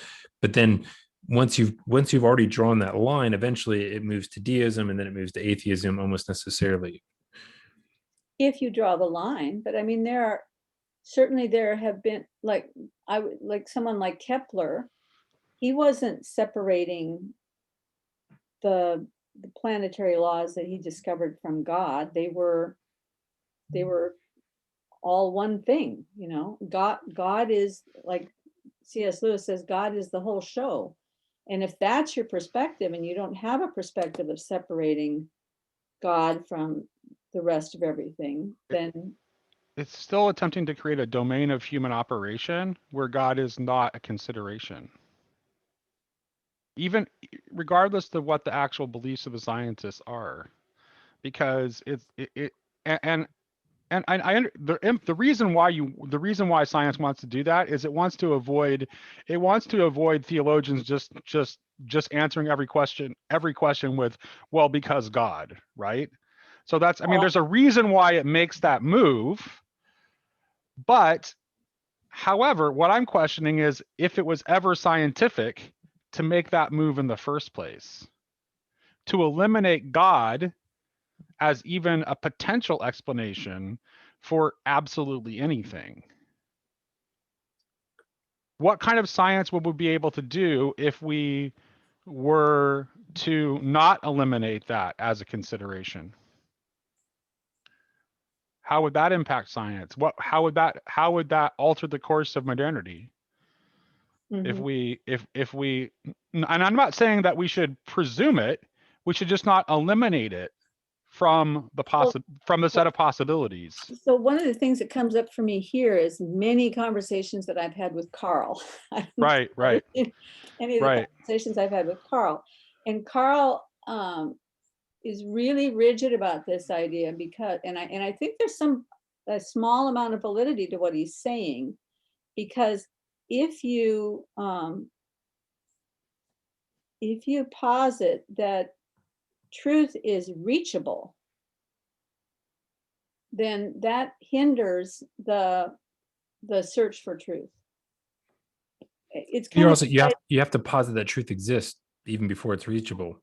But then once you've already drawn that line, eventually it moves to deism, and then it moves to atheism almost necessarily. If you draw the line, but I mean, there have been like someone like Kepler. He wasn't separating the planetary laws that he discovered from God. They were all one thing, you know. God is, like C.S. Lewis says, God is the whole show. And if that's your perspective, and you don't have a perspective of separating God from the rest of everything, then it's still attempting to create a domain of human operation where God is not a consideration, even regardless of what the actual beliefs of the scientists are, because and the reason why science wants to do that is it wants to avoid theologians just answering every question with, well, because God, right? So that's, I mean, there's a reason why it makes that move. But however, what I'm questioning is if it was ever scientific to make that move in the first place, to eliminate God as even a potential explanation for absolutely anything. What kind of science would we be able to do if we were to not eliminate that as a consideration? How would that impact science? How would that alter the course of modernity? If we, and I'm not saying that we should presume it, we should just not eliminate it from the set of possibilities. So one of the things that comes up for me here is many conversations that I've had with Carl. Right. Any of the conversations I've had with Carl. And Carl is really rigid about this idea, because, and I think there's a small amount of validity to what he's saying, because if you posit that truth is reachable, then that hinders the search for truth. it's kind You're of also you have to posit that truth exists even before it's reachable.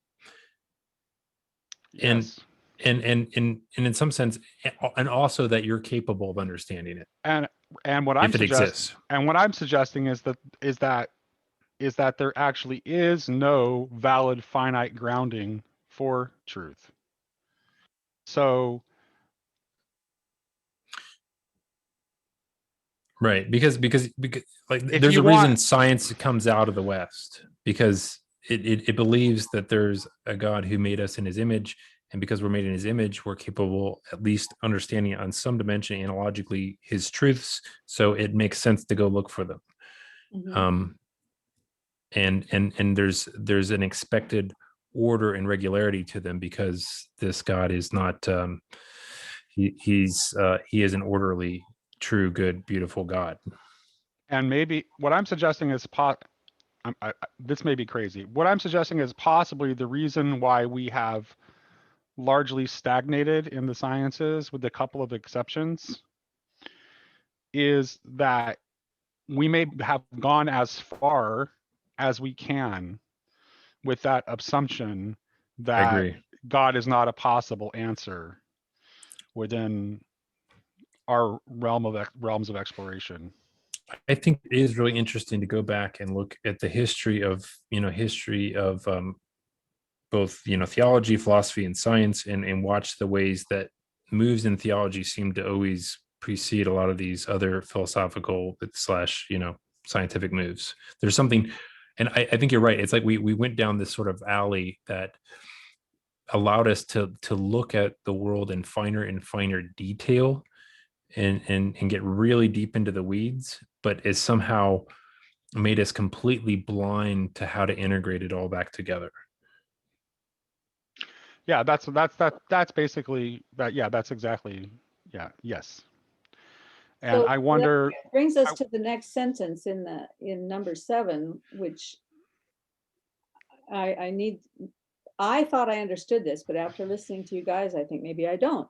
Yes. And in some sense, and also that you're capable of understanding it And what if it exists. I'm suggesting is that there actually is no valid finite grounding for truth. So Right, because like if there's you a reason want, science comes out of the West, because it believes that there's a God who made us in his image, and because we're made in his image, we're capable at least understanding on some dimension analogically his truths, so it makes sense to go look for them. Mhm. And there's an expected order and regularity to them, because this God is not he is an orderly, true, good, beautiful God. and maybe what I'm suggesting is this may be crazy. What I'm suggesting is possibly the reason why we have largely stagnated in the sciences, with a couple of exceptions, is that we may have gone as far as we can with that assumption I that agree. God is not a possible answer within our realms of exploration. I think it is really interesting to go back and look at the history of both theology, philosophy, and science, and watch the ways that moves in theology seem to always precede a lot of these other philosophical slash scientific moves. There's something, and I think you're right. It's like we went down this sort of alley that allowed us to look at the world in finer and finer detail, and get really deep into the weeds, but is somehow made us completely blind to how to integrate it all back together. Yeah, that's basically that. Yeah, that's exactly. Yeah, yes. And So I that wonder. brings us to the next sentence in number 7, which I thought I understood this, but after listening to you guys, I think maybe I don't.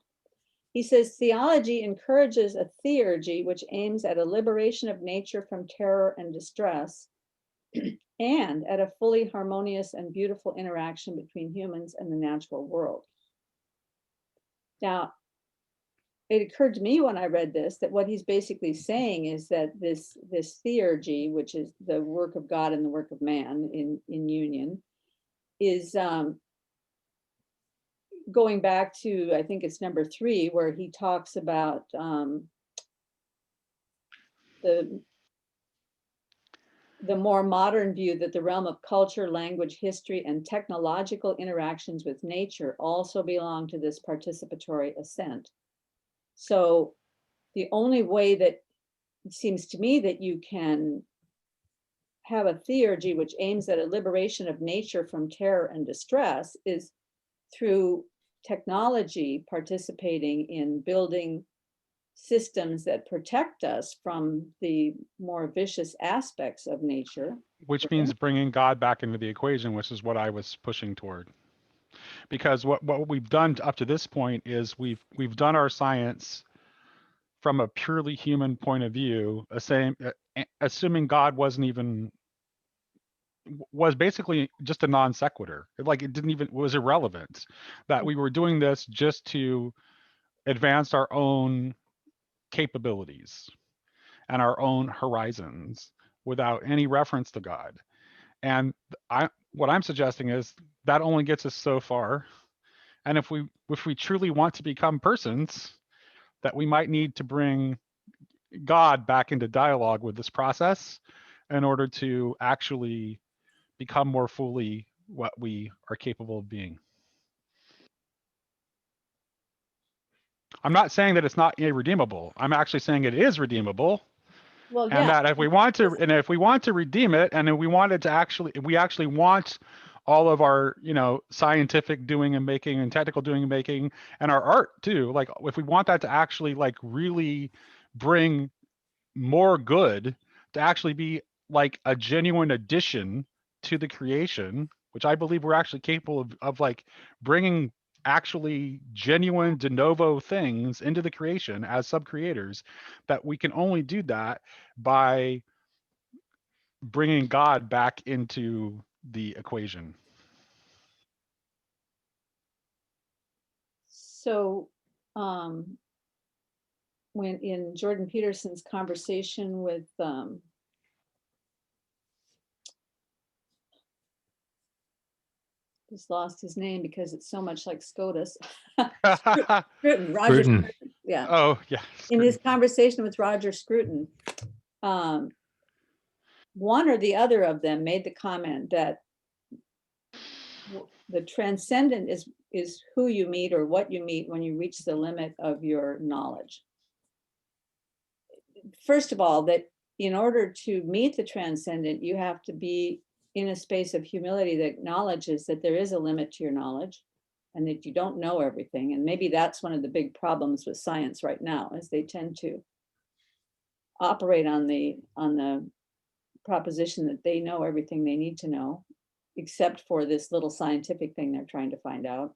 He says, theology encourages a theurgy which aims at a liberation of nature from terror and distress, and at a fully harmonious and beautiful interaction between humans and the natural world. Now, it occurred to me when I read this that what he's basically saying is that this theurgy, which is the work of God and the work of man in union, is going back to, I think it's number 3, where he talks about the more modern view that the realm of culture, language, history, and technological interactions with nature also belong to this participatory ascent. So the only way that it seems to me that you can have a theurgy which aims at a liberation of nature from terror and distress is through technology participating in building systems that protect us from the more vicious aspects of nature. Which means bringing God back into the equation, which is what I was pushing toward. Because what we've done up to this point is we've done our science from a purely human point of view, assuming God was basically just a non sequitur. Like it was irrelevant. That we were doing this just to advance our own capabilities and our own horizons without any reference to God. And what I'm suggesting is that only gets us so far. And if we truly want to become persons, that we might need to bring God back into dialogue with this process in order to actually become more fully what we are capable of being. I'm not saying that it's not irredeemable. I'm actually saying it is redeemable. Well, And yeah. that if we want to redeem it, and if we wanted to if we actually want all of our, scientific doing and making and technical doing and making and our art too, like if we want that to actually like really bring more good, to actually be like a genuine addition to the creation, which I believe we're actually capable of like bringing actually genuine de novo things into the creation as sub creators, that we can only do that by bringing God back into the equation. So, when in Jordan Peterson's conversation with, just lost his name because it's so much like Scotus. Scruton, Roger Scruton. Scruton, yeah. Oh, yeah. In his conversation with Roger Scruton, one or the other of them made the comment that the transcendent is who you meet or what you meet when you reach the limit of your knowledge. First of all, that in order to meet the transcendent, you have to be in a space of humility that acknowledges that there is a limit to your knowledge and that you don't know everything. And maybe that's one of the big problems with science right now, is they tend to operate on the proposition that they know everything they need to know, except for this little scientific thing they're trying to find out.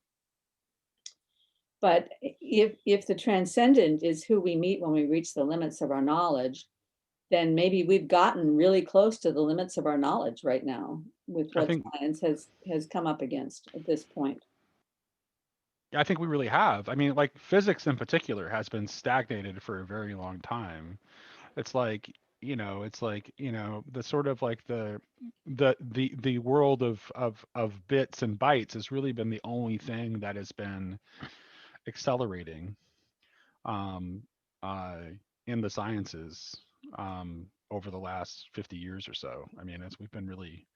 But if the transcendent is who we meet when we reach the limits of our knowledge, then maybe we've gotten really close to the limits of our knowledge right now with what science has come up against at this point. I think we really have. I mean, like physics in particular has been stagnated for a very long time. It's like, the sort of like the world of bits and bytes has really been the only thing that has been accelerating in the sciences over the last 50 years or so. I mean, we've been really.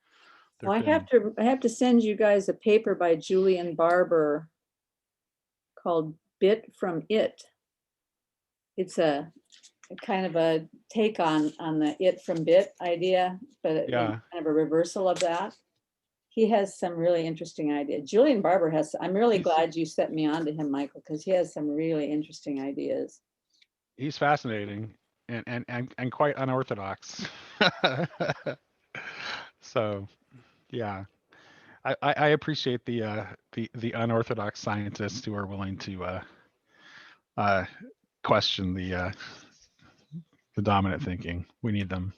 Well, I have to send you guys a paper by Julian Barber called "Bit from It." It's a kind of a take on the "it from bit" idea, but kind of a reversal of that. He has some really interesting ideas. Julian Barber has. I'm really glad you set me on to him, Michael, because he has some really interesting ideas. He's fascinating and quite unorthodox. So, yeah, I appreciate the unorthodox scientists who are willing to question the dominant thinking. We need them.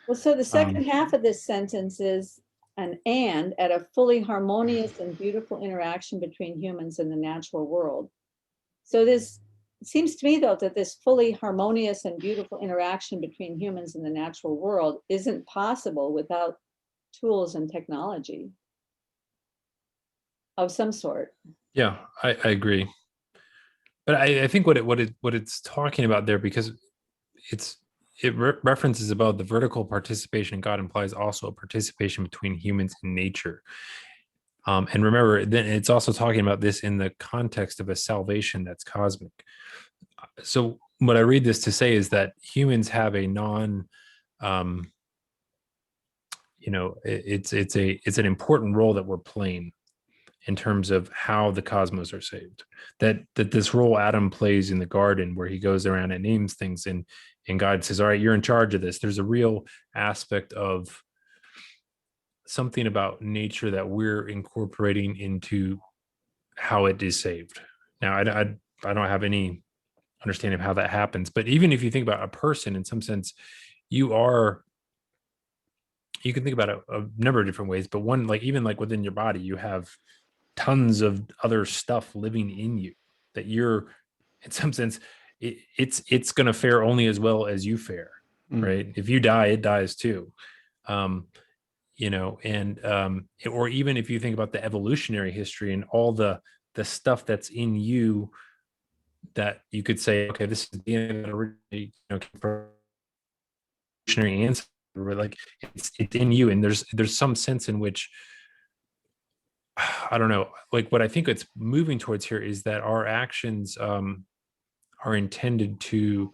Well, so the second half of this sentence is an "and" at a fully harmonious and beautiful interaction between humans and the natural world. So this it seems to me, though, that this fully harmonious and beautiful interaction between humans and the natural world isn't possible without tools and technology of some sort. Yeah, I agree. But I think what it's talking about there, because it references about the vertical participation in God implies also a participation between humans and nature. And remember, then it's also talking about this in the context of a salvation that's cosmic. So what I read this to say is that humans have a it's an important role that we're playing in terms of how the cosmos are saved. That this role Adam plays in the garden, where he goes around and names things, and God says, all right, you're in charge of this. There's a real aspect of something about nature that we're incorporating into how it is saved. Now, I don't have any understanding of how that happens, but even if you think about a person, in some sense, you can think about a number of different ways, but one, like even like within your body, you have tons of other stuff living in you that you're, in some sense, it's going to fare only as well as you fare, right? If you die, it dies too. Or even if you think about the evolutionary history and all the stuff that's in you, that you could say, okay, this is DNA that originally evolutionary ancestor, like it's in you, and there's some sense in which, I don't know, like what I think it's moving towards here is that our actions are intended to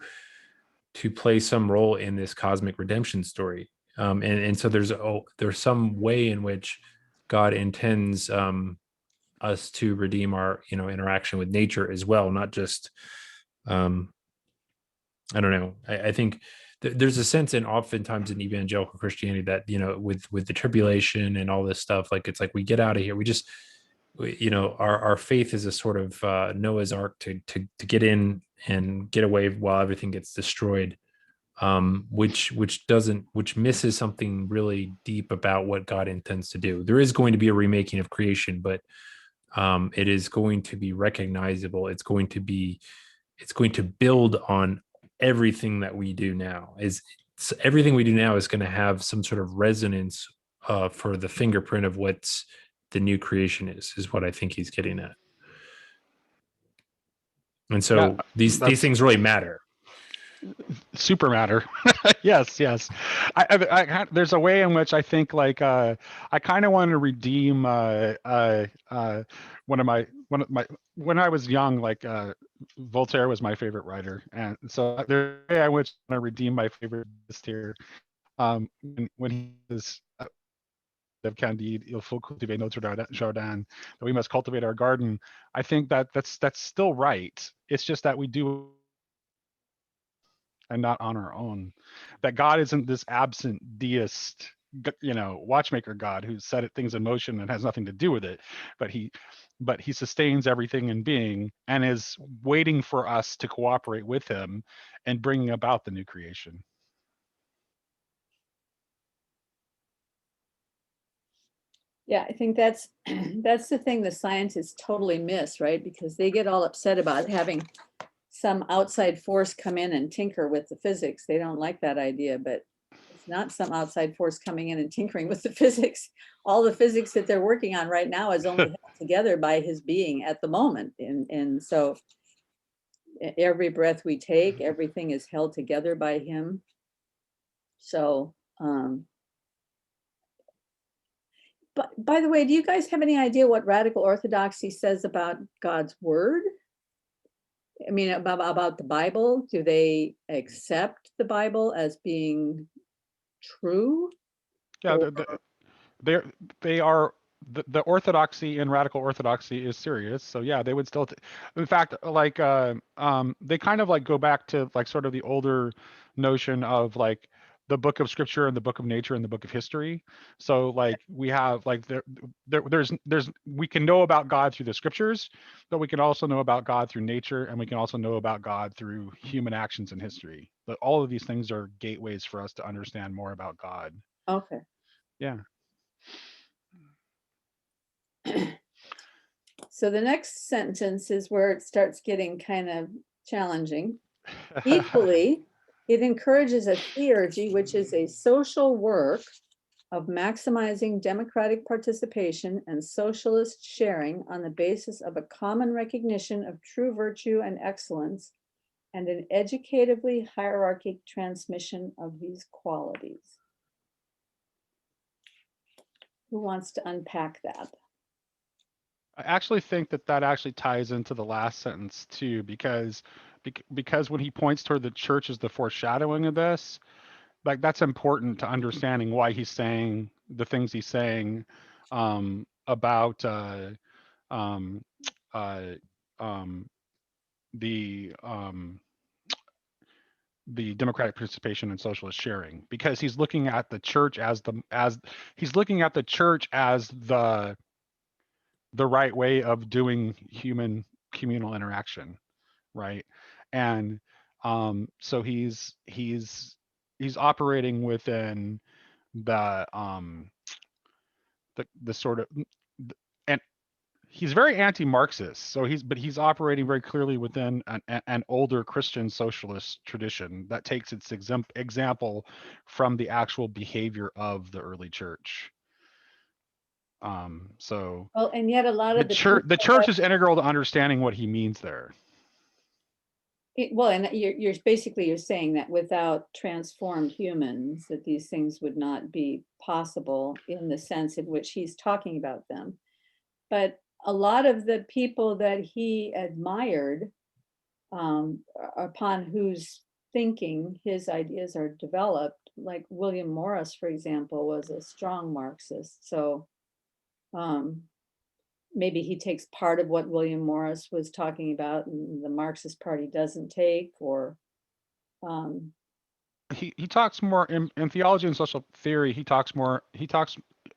play some role in this cosmic redemption story, and so there's some way in which God intends us to redeem our interaction with nature as well, not just I don't know. I think there's a sense in oftentimes in evangelical Christianity that, with the tribulation and all this stuff, like it's like we get out of here. Our faith is a sort of Noah's Ark to get in and get away while everything gets destroyed. which misses something really deep about what God intends to do. There is going to be a remaking of creation, but it is going to be recognizable. It's going to build on everything that we do now. Everything we do now is going to have some sort of resonance for the fingerprint of what's the new creation is what I think he's getting at. And so Yeah, these things really matter. Super matter. Yes, yes. There's a way in which I think like I kind of want to redeem one of my when I was young, like Voltaire was my favorite writer, and so there's a way I want to redeem my favorite list here. When he was of Candide, il faut cultiver notre jardin, that we must cultivate our garden. I think that that's still right. It's just that we do and not on our own. That God isn't this absent deist, watchmaker God who set things in motion and has nothing to do with it, but he sustains everything in being and is waiting for us to cooperate with him and bringing about the new creation. Yeah, I think that's that's the thing the scientists totally miss, right? Because they get all upset about having some outside force come in and tinker with the physics. They don't like that idea, but it's not some outside force coming in and tinkering with the physics. All the physics that they're working on right now is only held together by his being at the moment. And so every breath we take, everything is held together by him. So, but by the way, do you guys have any idea what Radical Orthodoxy says about God's word? I mean, about the Bible? Do they accept the Bible as being true? Yeah, they are the orthodoxy in Radical Orthodoxy is serious. So yeah, they would still in fact, like they kind of like go back to like sort of the older notion of like the book of scripture and the book of nature and the book of history. So like we have like there's we can know about God through the scriptures, but we can also know about God through nature, and we can also know about God through human actions in history. But all of these things are gateways for us to understand more about God. Okay. Yeah. So the next sentence is where it starts getting kind of challenging. Equally, it encourages a theurgy, which is a social work of maximizing democratic participation and socialist sharing on the basis of a common recognition of true virtue and excellence and an educatively hierarchic transmission of these qualities. Who wants to unpack that? I actually think that actually ties into the last sentence too, because when he points toward the church as the foreshadowing of this, like that's important to understanding why he's saying the things he's saying about um, uh, um, the democratic participation and socialist sharing, because he's looking at the church as he's looking at the church as the right way of doing human communal interaction, right? And so he's operating within the sort of, and he's very anti-Marxist. So he's operating very clearly within an older Christian socialist tradition that takes its example from the actual behavior of the early church. So Well, and yet a lot of the church is integral to understanding what he means there. Well, and you're basically you're saying that without transformed humans, that these things would not be possible in the sense in which he's talking about them. But a lot of the people that he admired, upon whose thinking his ideas are developed, like William Morris, for example, was a strong Marxist. So maybe he takes part of what William Morris was talking about and the Marxist Party doesn't take, or he talks more in theology and social theory. He talks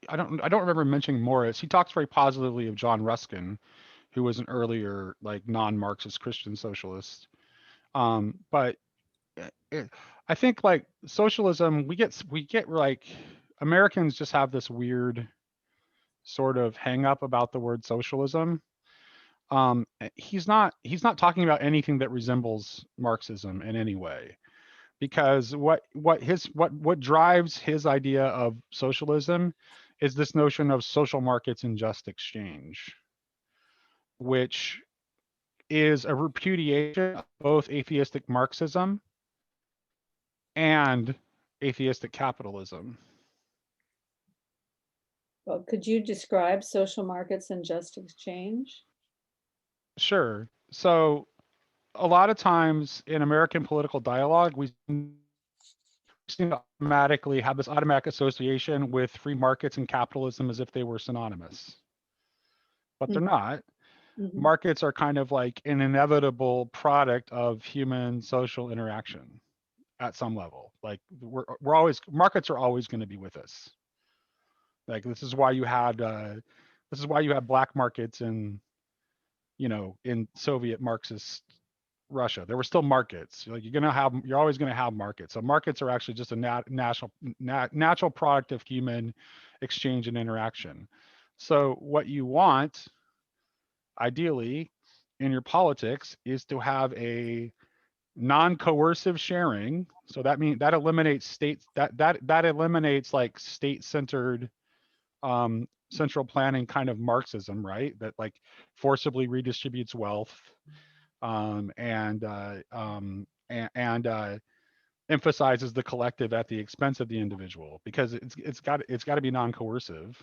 I don't remember mentioning Morris. He talks very positively of John Ruskin, who was an earlier like non-Marxist Christian socialist. But I think like socialism, we get like Americans just have this weird sort of hang up about the word socialism. He's not talking about anything that resembles Marxism in any way, because what drives his idea of socialism is this notion of social markets and just exchange, which is a repudiation of both atheistic Marxism and atheistic capitalism. Well, could you describe social markets and just exchange? Sure. So a lot of times in American political dialogue, we seem to automatically have this automatic association with free markets and capitalism as if they were synonymous, but they're not. Mhm. Markets are kind of like an inevitable product of human social interaction at some level. Like we're always, markets are always going to be with us. Like this is why you had black markets in, in Soviet Marxist Russia. There were still markets. Like you're always going to have markets. So markets are actually just a natural product of human exchange and interaction. So what you want, ideally, in your politics is to have a non-coercive sharing. So that eliminates states that eliminates like state-centered central planning kind of Marxism, right? That like forcibly redistributes wealth, and emphasizes the collective at the expense of the individual, because it's got to be non-coercive.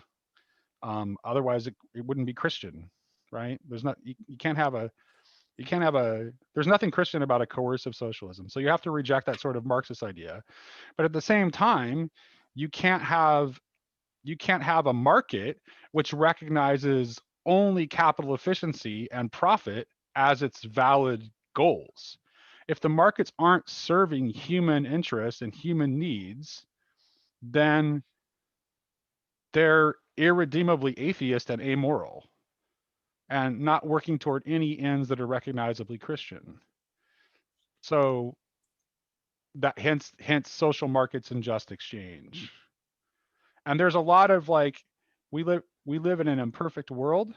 Otherwise, it wouldn't be Christian, right? There's not you can't have a there's nothing Christian about a coercive socialism. So you have to reject that sort of Marxist idea. But at the same time, you can't have a market which recognizes only capital efficiency and profit as its valid goals. If the markets aren't serving human interests and human needs, then they're irredeemably atheist and amoral and not working toward any ends that are recognizably Christian. So that hence social markets and just exchange. And there's a lot of like we live in an imperfect world,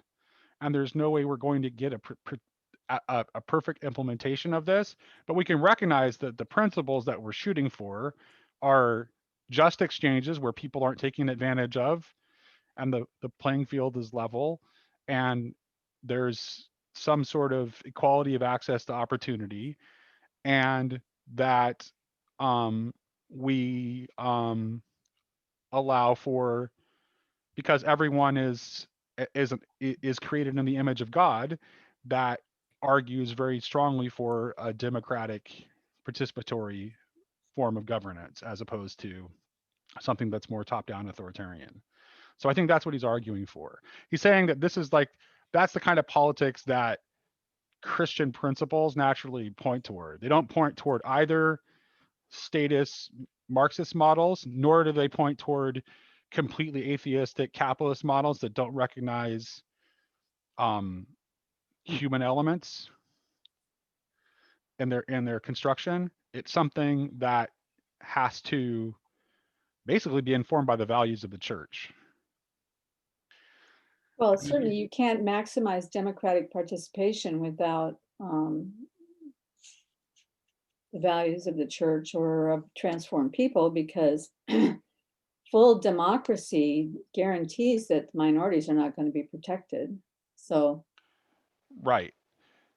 and there's no way we're going to get a perfect implementation of this, but we can recognize that the principles that we're shooting for are just exchanges where people aren't taken advantage of, and the playing field is level, and there's some sort of equality of access to opportunity, and that we allow for, because everyone is created in the image of God, that argues very strongly for a democratic participatory form of governance as opposed to something that's more top-down authoritarian. So I think that's what he's arguing for. He's saying that that's the kind of politics that Christian principles naturally point toward. They don't point toward either statist Marxist models, nor do they point toward completely atheistic capitalist models that don't recognize human elements in their construction. It's something that has to basically be informed by the values of the church. Well, certainly you can't maximize democratic participation without the values of the church or of transformed people, because full democracy guarantees that minorities are not going to be protected. So, Right.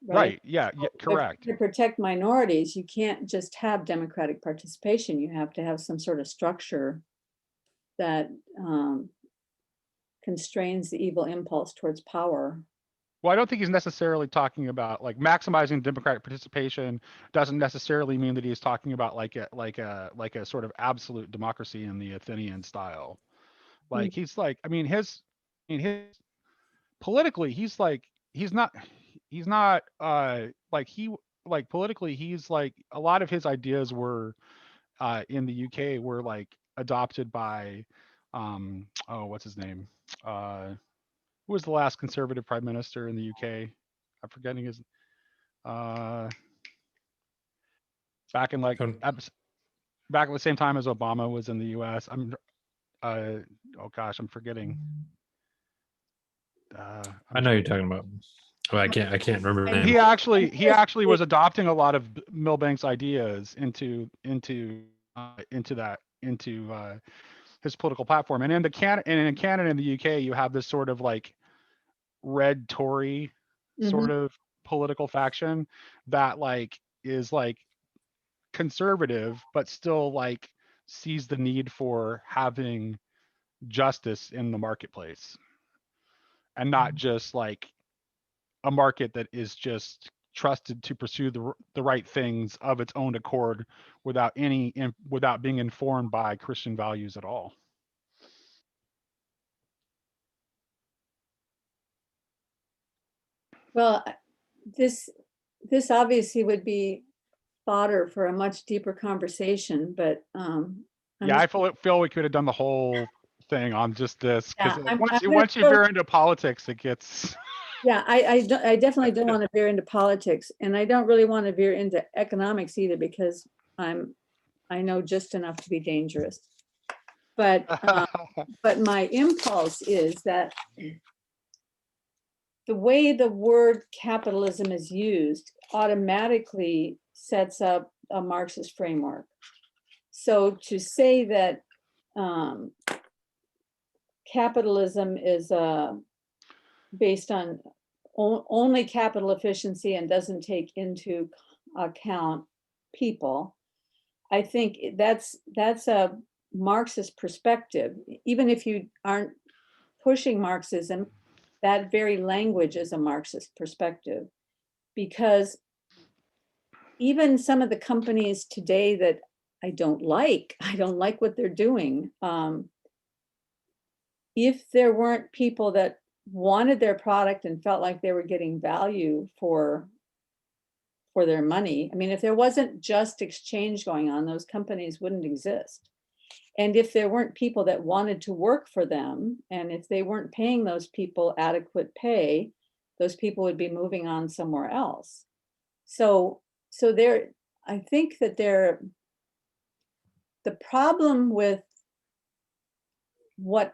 right? Yeah, correct. To protect minorities, you can't just have democratic participation. You have to have some sort of structure that constrains the evil impulse towards power. Well, I don't think he's necessarily talking about like maximizing democratic participation. Doesn't necessarily mean that he's talking about like a sort of absolute democracy in the Athenian style. Like he's like, his politically, he's not like politically, he's like, a lot of his ideas were in the UK were like adopted by what's his name, who was the last conservative prime minister in the UK? I'm forgetting his back in like back at the same time as Obama was in the U.S. Oh gosh, I'm forgetting. I know you're talking about. Well, I can't remember the And name. He actually was adopting a lot of Milbank's ideas into his political platform. And in Canada and the UK, you have this sort of like red Tory Mhm. sort of political faction that like is like conservative, but still like sees the need for having justice in the marketplace and not just like a market that is just trusted to pursue the right things of its own accord without being informed by Christian values at all. Well, this this obviously would be fodder for a much deeper conversation, but I'm Yeah, I just, feel we could have done the whole thing on just this because yeah, once I'm you gonna once you throw, veer into politics, it gets yeah, I definitely don't want to veer into politics, and I don't really want to veer into economics either, because I know just enough to be dangerous. But my impulse is that the way the word capitalism is used automatically sets up a Marxist framework. So to say that capitalism is based on only capital efficiency and doesn't take into account people, I think that's a Marxist perspective. Even if you aren't pushing Marxism, that very language is a Marxist perspective, because even some of the companies today that I don't like, I don't like what they're doing. If there weren't people that wanted their product and felt like they were getting value for their money, I mean, if there wasn't just exchange going on, those companies wouldn't exist. And if there weren't people that wanted to work for them, and if they weren't paying those people adequate pay, those people would be moving on somewhere else. So there, I think that the problem with what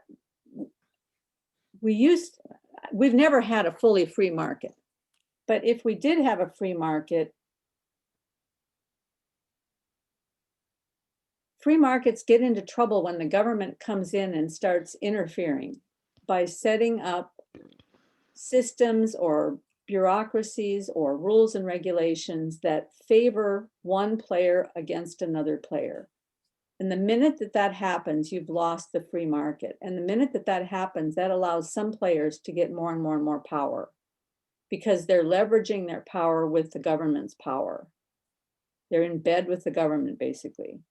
we've never had a fully free market. But if we did have a free market, free markets get into trouble when the government comes in and starts interfering by setting up systems or bureaucracies or rules and regulations that favor one player against another player. And the minute that that happens, you've lost the free market. And the minute that that happens, that allows some players to get more and more and more power, because they're leveraging their power with the government's power. They're in bed with the government, basically.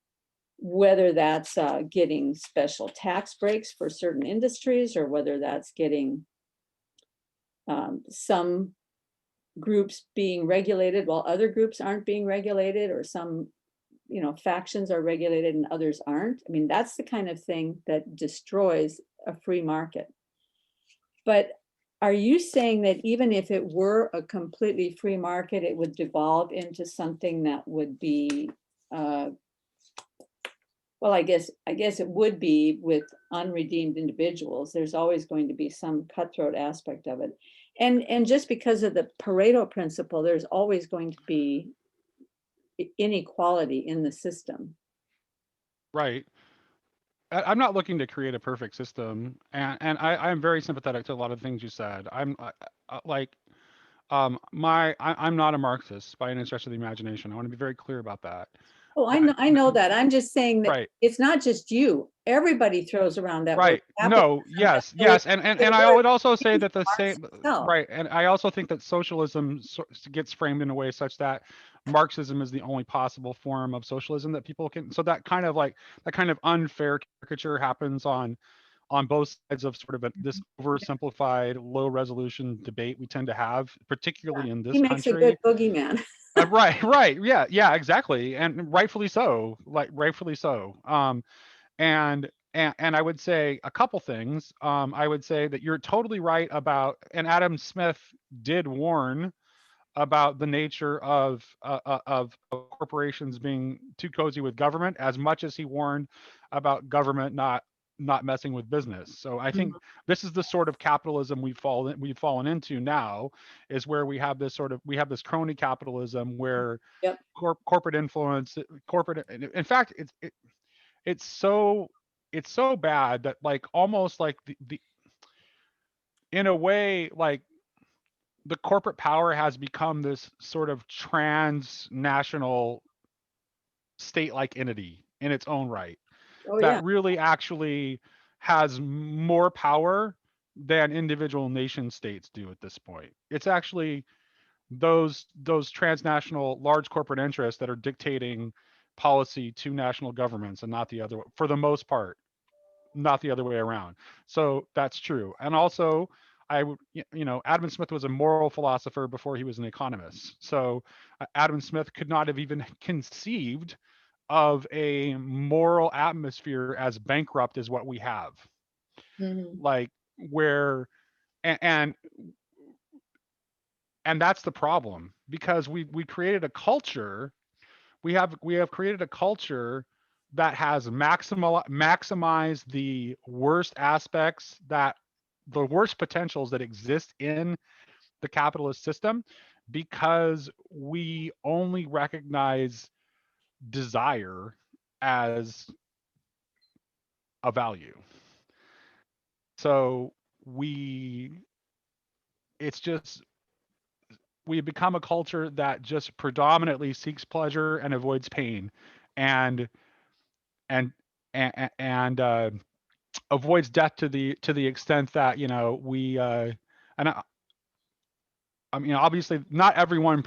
Whether that's getting special tax breaks for certain industries, or whether that's getting some groups being regulated while other groups aren't being regulated, or some factions are regulated and others aren't. I mean, that's the kind of thing that destroys a free market. But are you saying that even if it were a completely free market, it would devolve into something that would be, well, I guess it would be with unredeemed individuals. There's always going to be some cutthroat aspect of it. And just because of the Pareto principle, there's always going to be inequality in the system. right. I'm not looking to create a perfect system, and I'm very sympathetic to a lot of things you said. I'm not a Marxist by any stretch of the imagination. I want to be very clear about that. Oh, But I know that. I'm just saying that right, it's not just you. Everybody throws around that word right. capitalism. No, yes, and I would also say that the Marx same himself. right, and I also think that socialism gets framed in a way such that Marxism is the only possible form of socialism that people can. So that kind of unfair caricature happens on both sides of sort of this oversimplified, low resolution debate we tend to have, particularly in He this makes a good country. boogeyman. Right, yeah, exactly, and rightfully so, like rightfully so. And I would say a couple things. I would say that you're totally right about, and Adam Smith did warn about the nature of corporations being too cozy with government, as much as he warned about government not messing with business. So I think Mhm. this is the sort of capitalism we've fallen into now, is where we have this crony capitalism where Yep. corporate influence, corporate. In fact, it's so bad that, like, almost like the in a way, like, the corporate power has become this sort of transnational state-like entity in its own right, Oh, that yeah. really actually has more power than individual nation states do at this point. It's actually those transnational large corporate interests that are dictating policy to national governments, and not the other, for the most part, not the other way around. So that's true. And also, Adam Smith was a moral philosopher before he was an economist. So Adam Smith could not have even conceived of a moral atmosphere as bankrupt as what we have. Mhm. Like, where and and that's the problem, because we created a culture. We have created a culture that has maximized the worst potentials that exist in the capitalist system, because we only recognize desire as a value. So we it's just we become a culture that just predominantly seeks pleasure and avoids pain, and and and avoids death to the extent that, we and I mean, obviously not everyone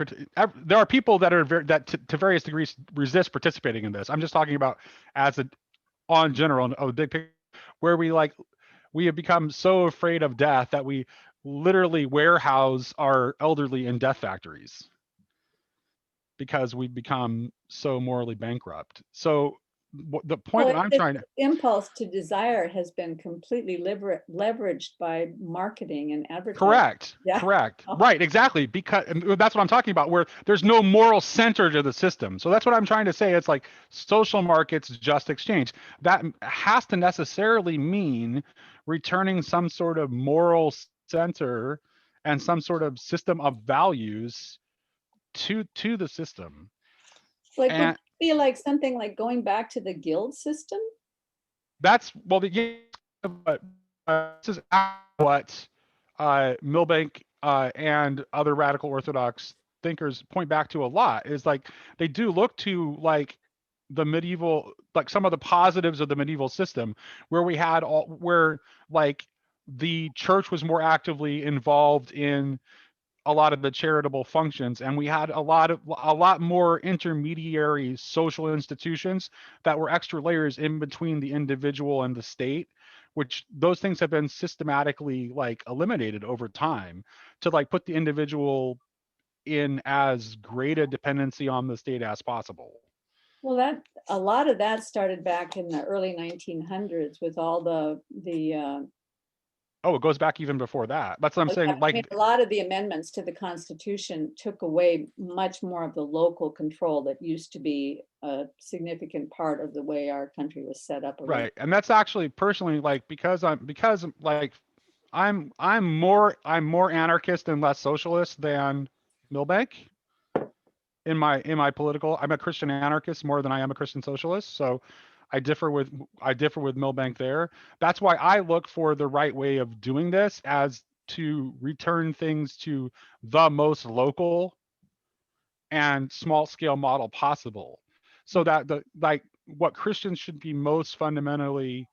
there are people that are to various degrees resist participating in this. I'm just talking about as a on general of the big picture, where we have become so afraid of death that we literally warehouse our elderly in death factories, because we've become so morally bankrupt. So the point Well, that I'm the trying to impulse to desire has been completely leveraged by marketing and advertising. Correct. Yeah. Correct. Oh, Right. Exactly. Because and that's what I'm talking about, where there's no moral center to the system. So that's what I'm trying to say. It's like social markets, just exchange. That has to necessarily mean returning some sort of moral center and some sort of system of values to the system. like, would And it be like something like going back to the guild system? that's well, but this is what Milbank and other radical Orthodox thinkers point back to a lot. Is like they do look to, like, the medieval, like some of the positives of the medieval system, where like the church was more actively involved in a lot of the charitable functions, and we had a lot more intermediary social institutions that were extra layers in between the individual and the state, which those things have been systematically, like, eliminated over time, to, like, put the individual in as great a dependency on the state as possible. Well, that a lot of that started back in the early 1900s with all the Oh, it goes back even before that. That's what I'm well, yeah, saying. I mean, Like, a lot of the amendments to the Constitution took away much more of the local control that used to be a significant part of the way our country was set up originally. right. And that's actually, personally, like, because like I'm more anarchist and less socialist than Milbank in my political. I'm a Christian anarchist more than I am a Christian socialist. So I differ with Milbank there. That's why I look for the right way of doing this, as to return things to the most local and small scale model possible, so that the like what Christians should be most fundamentally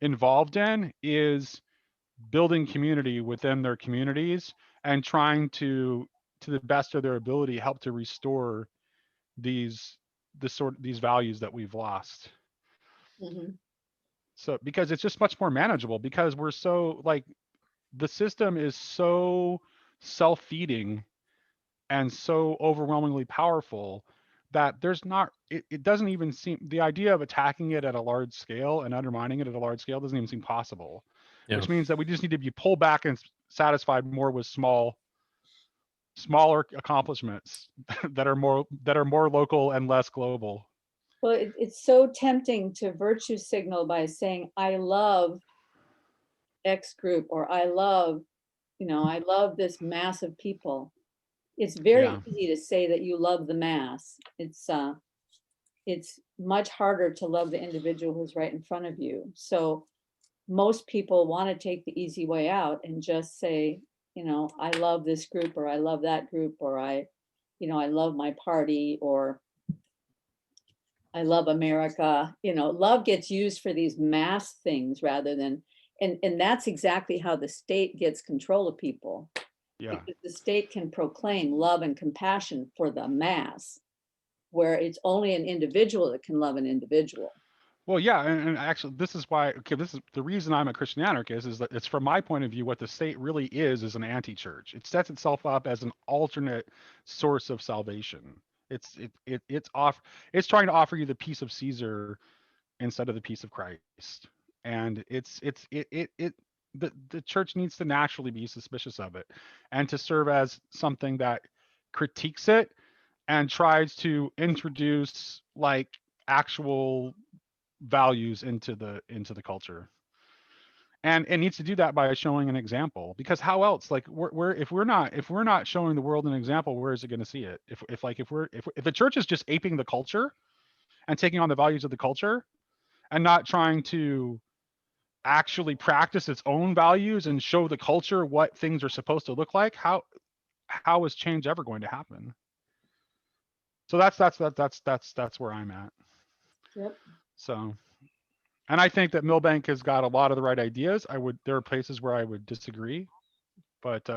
involved in is building community within their communities, and trying to the best of their ability, help to restore these these values that we've lost. Mhm. So, because it's just much more manageable, because we're so, like, the system is so self-feeding and so overwhelmingly powerful, that it doesn't even seem, the idea of attacking it at a large scale and undermining it at a large scale doesn't even seem possible, Yeah. which means that we just need to be pulled back and satisfied more with small smaller accomplishments that are more local and less global. Well, it's so tempting to virtue signal by saying, I love X group, or I love, I love this mass of people. It's very Yeah. easy to say that you love the mass. It's much harder to love the individual who's right in front of you. So most people want to take the easy way out and just say, I love this group, or I love that group, or I love my party, or I love America. Love gets used for these mass things rather than, and that's exactly how the state gets control of people. Yeah. Because the state can proclaim love and compassion for the mass, where it's only an individual that can love an individual. Well, yeah, and actually, this is why. Okay, this is the reason I'm a Christian anarchist. Is that it's from my point of view, what the state really is an anti-church. It sets itself up as an alternate source of salvation. It's trying to offer you the peace of Caesar instead of the peace of Christ, and the church needs to naturally be suspicious of it, and to serve as something that critiques it and tries to introduce like actual values into the culture, and it needs to do that by showing an example, because how else, like if we're not showing the world an example, where is it going to see it? If the church is just aping the culture and taking on the values of the culture and not trying to actually practice its own values and show the culture what things are supposed to look like, how is change ever going to happen? So that's where I'm at. Yep. So, and I think that Milbank has got a lot of the right ideas. There are places where I would disagree, but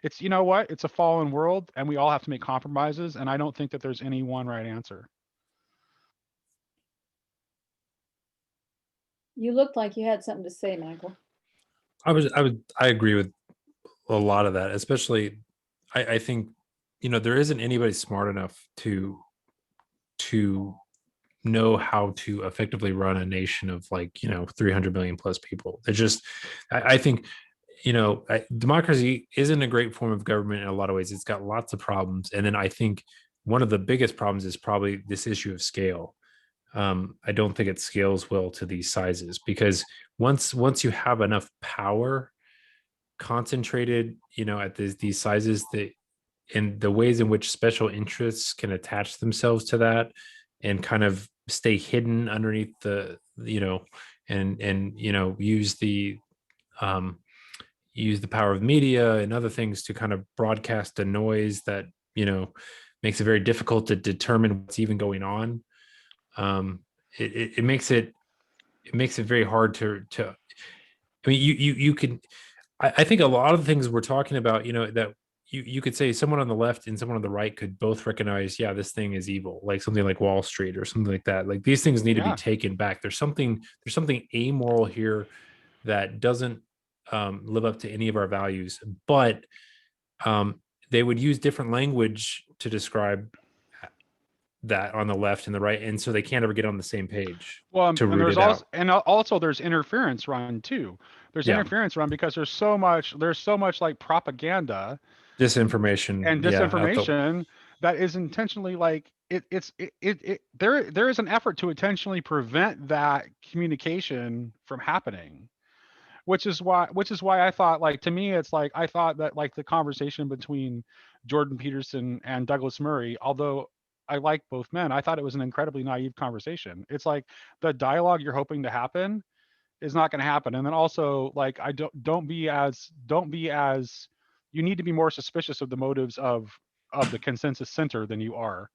it's, you know what? It's a fallen world, and we all have to make compromises. And I don't think that there's any one right answer. You looked like you had something to say, Michael. I agree with a lot of that, especially I think, there isn't anybody smart enough to know how to effectively run a nation of 300 million plus people. It's just, I think, democracy isn't a great form of government in a lot of ways. It's got lots of problems. And then I think one of the biggest problems is probably this issue of scale. I don't think it scales well to these sizes, because once you have enough power concentrated, at these sizes, that and the ways in which special interests can attach themselves to that and kind of stay hidden underneath the, and um, use the power of media and other things to kind of broadcast a noise that, makes it very difficult to determine what's even going on. It makes it very hard to I mean, you can, I think a lot of the things we're talking about, that you could say someone on the left and someone on the right could both recognize, yeah, this thing is evil, like something like Wall Street or something like that. Like these things need to be taken back. There's something amoral here that doesn't live up to any of our values, but they would use different language to describe that on the left and the right, and so they can't ever get on the same page. Well, to and root there's it out. also there's interference run too. There's interference run because there's so much like propaganda, Disinformation and disinformation that is intentionally like there is an effort to intentionally prevent that communication from happening, which is why I thought, like, to me it's like, I thought that like the conversation between Jordan Peterson and Douglas Murray, although I like both men, I thought it was an incredibly naive conversation. It's like the dialogue you're hoping to happen is not going to happen. And then also, like, I don't be as you need to be more suspicious of the motives of the consensus center than you are,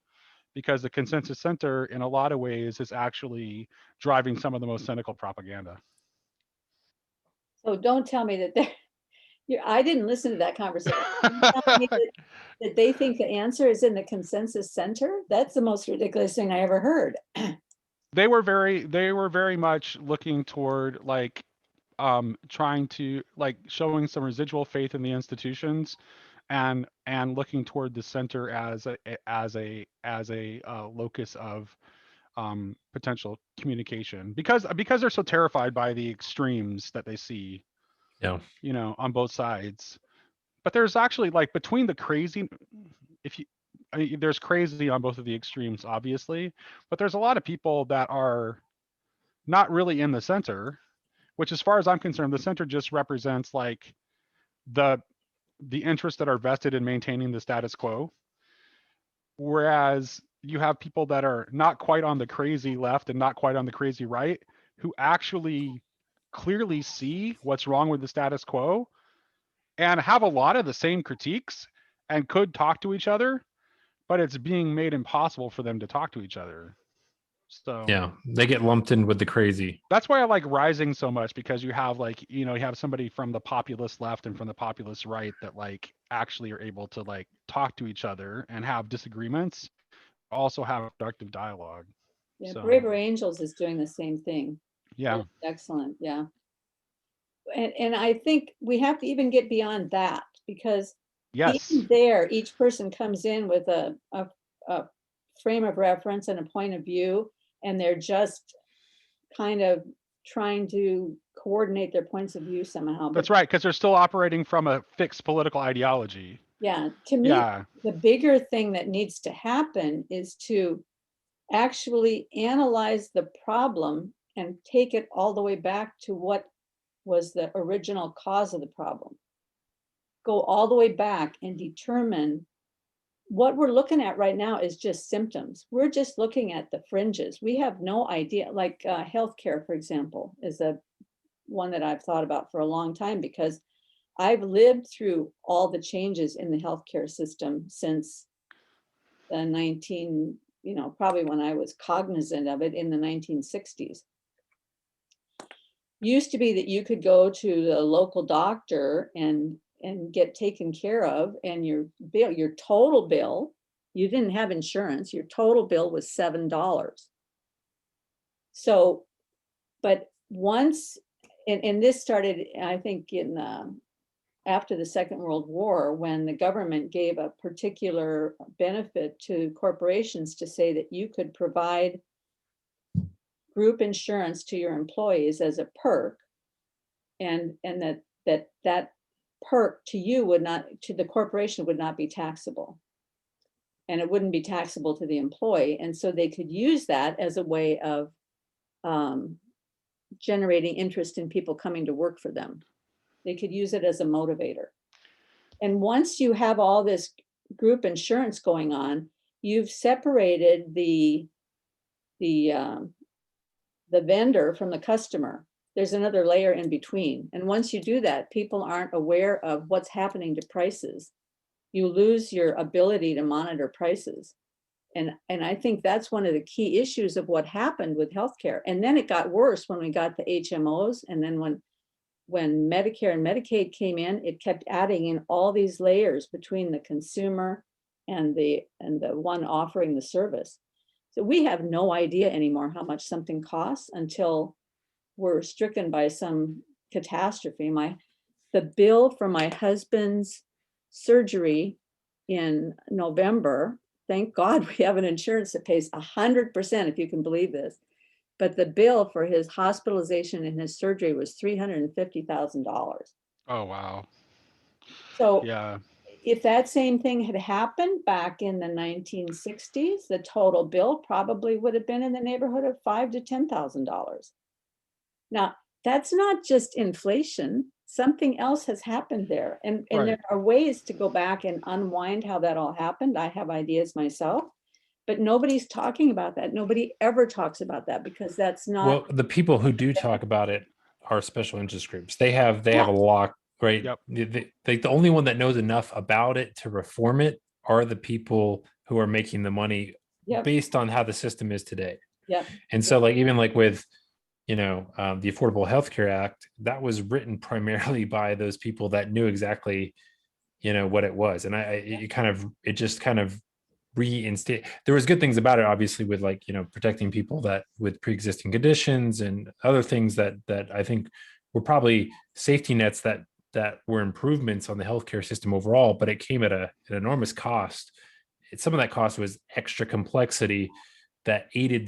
because the consensus center in a lot of ways is actually driving some of the most cynical propaganda. So don't tell me that I didn't listen to that conversation. You're telling me that they think the answer is in the consensus center? That's the most ridiculous thing I ever heard. They were very much looking toward like trying to like showing some residual faith in the institutions, and looking toward the center as a locus of potential communication, because they're so terrified by the extremes that they see, Yeah. on both sides. but there's actually like between the crazy, if you, I mean, there's crazy on both of the extremes, obviously, but there's a lot of people that are not really in the center, which as far as I'm concerned, the center just represents like the interests that are vested in maintaining the status quo. Whereas you have people that are not quite on the crazy left and not quite on the crazy right, who actually clearly see what's wrong with the status quo and have a lot of the same critiques and could talk to each other, but it's being made impossible for them to talk to each other. So Yeah, they get lumped in with the crazy. that's why I like Rising so much, because you have like, you have somebody from the populist left and from the populist right that like actually are able to like talk to each other and have disagreements, also have productive dialogue. Yeah, So, Braver Angels is doing the same thing. yeah. That's excellent, yeah. And I think we have to even get beyond that, because Yes. even there, each person comes in with a frame of reference and a point of view, and they're just kind of trying to coordinate their points of view somehow. That's right, because they're still operating from a fixed political ideology. Yeah, to me, Yeah. the bigger thing that needs to happen is to actually analyze the problem and take it all the way back to what was the original cause of the problem. Go all the way back and determine what we're looking at right now is just symptoms. We're just looking at the fringes. We have no idea, like healthcare, for example, is a one that I've thought about for a long time, because I've lived through all the changes in the healthcare system since the probably when I was cognizant of it in the 1960s. Used to be that you could go to the local doctor and get taken care of, and your bill, your total bill, you didn't have insurance, your total bill was $7. So, but once, and this started, I think, in after the Second World War, when the government gave a particular benefit to corporations to say that you could provide group insurance to your employees as a perk, and that perk to you would not, to the corporation, would not be taxable, and it wouldn't be taxable to the employee, and so they could use that as a way of generating interest in people coming to work for them. They could use it as a motivator. And once you have all this group insurance going on, you've separated the vendor from the customer. There's another layer in between. And once you do that, people aren't aware of what's happening to prices. You lose your ability to monitor prices. And I think that's one of the key issues of what happened with healthcare. And then it got worse when we got the HMOs. And then when Medicare and Medicaid came in, it kept adding in all these layers between the consumer and the one offering the service. So we have no idea anymore how much something costs until we're stricken by some catastrophe. The bill for my husband's surgery in November, thank God we have an insurance that pays 100%, if you can believe this. But the bill for his hospitalization and his surgery was $350,000. Oh, wow. So Yeah. if that same thing had happened back in the 1960s, the total bill probably would have been in the neighborhood of $5,000 to $10,000. Now, that's not just inflation. Something else has happened there. And Right. there are ways to go back and unwind how that all happened. I have ideas myself, but nobody's talking about that. Nobody ever talks about that, because that's not. Well, the people who do talk about it are special interest groups. They have a lock, right? Yep. The only one that knows enough about it to reform it are the people who are making the money based on how the system is today. Yep. And so like, even like with, the Affordable Health Care Act, that was written primarily by those people that knew exactly, what it was. And it just kind of reinstate. There was good things about it, obviously, with like, protecting people that with pre-existing conditions and other things that I think were probably safety nets that were improvements on the healthcare system overall, but it came at an enormous cost. Some of that cost was extra complexity that aided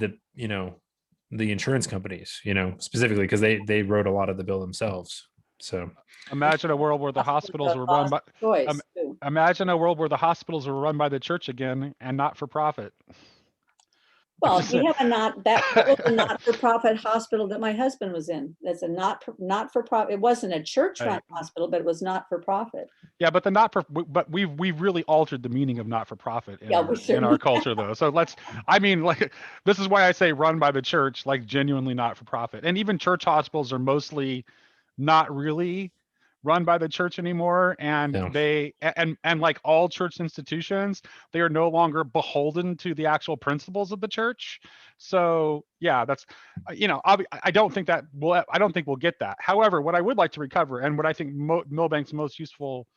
the insurance companies, specifically because they wrote a lot of the bill themselves. So Imagine a world where the hospitals were run by choice um, too. imagine a world where the hospitals were run by the church again and not for profit. Well, we have a that was a not-for-profit hospital that my husband was in. That's a not-for-profit. It wasn't a church-run Right. hospital, but it was not-for-profit. Yeah, but the not for but we've really altered the meaning of not for profit Yeah, we in certainly our culture though. So I mean, like, this is why I say run by the church, like genuinely not for profit. And even church hospitals are mostly not really run by the church anymore, and yeah. and like all church institutions, they are no longer beholden to the actual principles of the church. So yeah, that's I don't think we'll get that. However, what I would like to recover, and what I think Milbank's most useful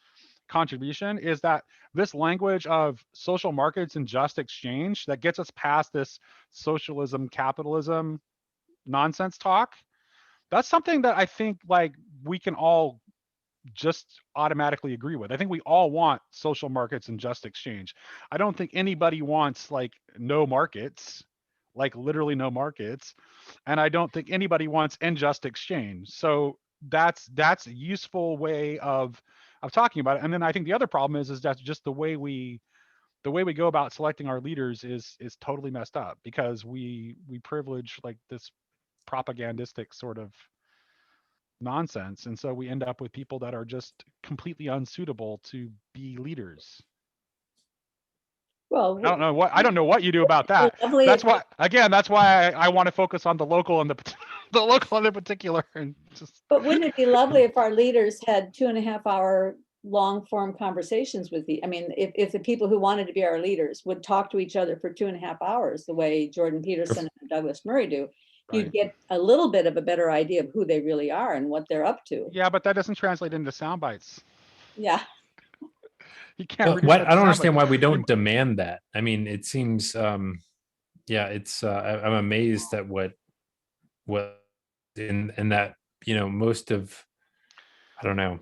contribution, is that this language of social markets and just exchange that gets us past this socialism capitalism nonsense talk, that's something that I think like we can all just automatically agree with. I think we all want social markets and just exchange. I don't think anybody wants like no markets, like literally no markets, and I don't think anybody wants unjust exchange. So that's a useful way of talking about it. And then I think the other problem is that just the way we go about selecting our leaders is totally messed up, because we privilege like this propagandistic sort of nonsense, and so we end up with people that are just completely unsuitable to be leaders. Well, I don't know what you do about that. lovely That's if why, again, that's why I want to focus on the local and the local and the particular, and just But wouldn't it be lovely if our leaders had 2.5 hour long form conversations with I mean, if the people who wanted to be our leaders would talk to each other for 2.5 hours, the way Jordan Peterson and Douglas Murray do, you'd right. get a little bit of a better idea of who they really are and what they're up to. Yeah, but that doesn't translate into sound bites. Yeah. You can't But reduce what that I to don't sound bites. understand why we don't demand that. I mean, it seems yeah, it's I'm amazed at what in that, most of, I don't know.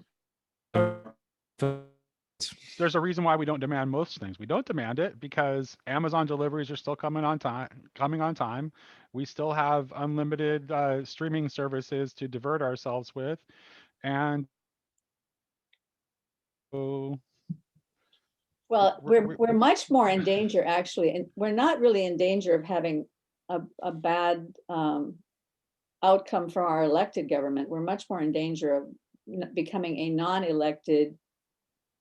There's a reason why we don't demand most things. We don't demand it because Amazon deliveries are still coming on time. We still have unlimited streaming services to divert ourselves with, and so Well, we're we're much more in danger, actually, and we're not really in danger of having a bad outcome from our elected government. We're much more in danger of becoming a non-elected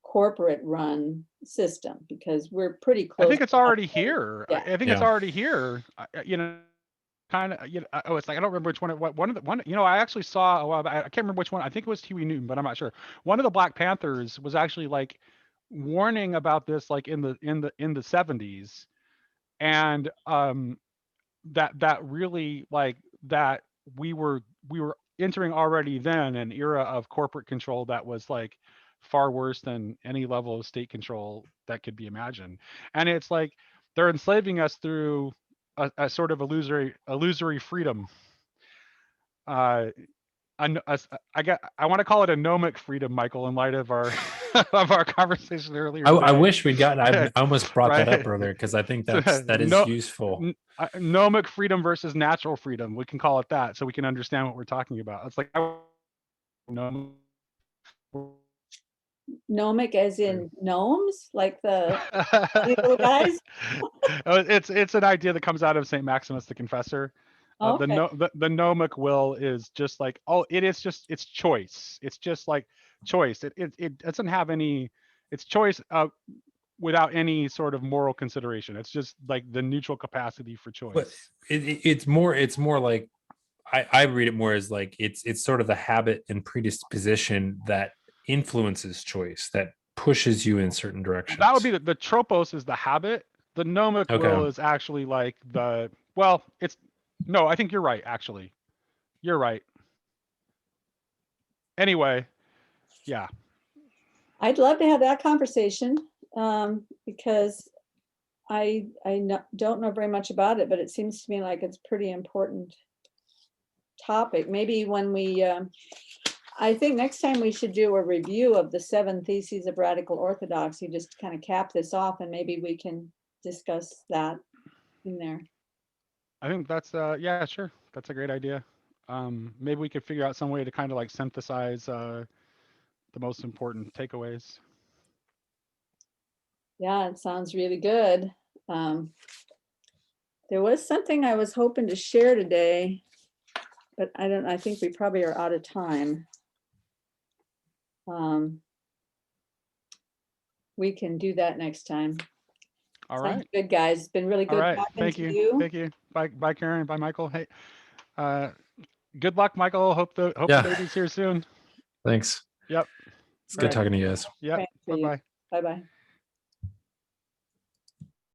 corporate-run system, because we're pretty I close think it's to that already point. here. Yeah. I think it's Yeah. already here. Kind of, oh, it's like, I don't remember which one. One of the one, I actually saw a while back. I can't remember which one. I think it was Huey Newton, but I'm not sure. One of the Black Panthers was actually like warning about this, like in the 70s, and that really like that we were entering already then an era of corporate control that was like far worse than any level of state control that could be imagined. And it's like they're enslaving us through a sort of illusory freedom. uh I want to call it a gnomic freedom, Michael, in light of our of our conversation earlier I today. wish we'd gotten. I almost brought that up Right. earlier because I think that is No, useful. gnomic freedom versus natural freedom. We can call it that, so we can understand what we're talking about. It's like gnome. Gnomic as in gnomes, like the funny little guys? It's an idea that comes out of Saint Maximus the Confessor. The Okay. no the gnomic will is just like, oh, it's choice. It's just like choice. It doesn't have any. It's choice without any sort of moral consideration. It's just like the neutral capacity for But choice. it's more like, I read it more as like it's sort of the habit and predisposition that influences choice, that pushes you in certain That would directions. be the tropos is the habit. The gnomic will Okay. is actually like the, well, it's, no, I think you're right, actually. You're right. Anyway, yeah. I'd love to have that conversation, because don't know very much about it, but it seems to me like it's pretty important topic. Maybe when I think next time we should do a review of the 7 theses of radical orthodoxy, just to kind of cap this off, and maybe we can discuss that in there. I think that's yeah, sure. That's a great idea. maybe we could figure out some way to kind of like synthesize the most important takeaways. Yeah, it sounds really good. There was something I was hoping to share today, but I think we probably are out of time. We can do that next time. All Sounds right. good, guys. It's been really All good right. talking Thank to you. you. Thank you. Bye, Karen. Bye, Michael. Hey, good luck, Michael. Hope the Yeah. baby's here soon. Thanks. Yep. It's All good right. talking to you guys. Yep. Praying for you. Bye-bye. Bye-bye.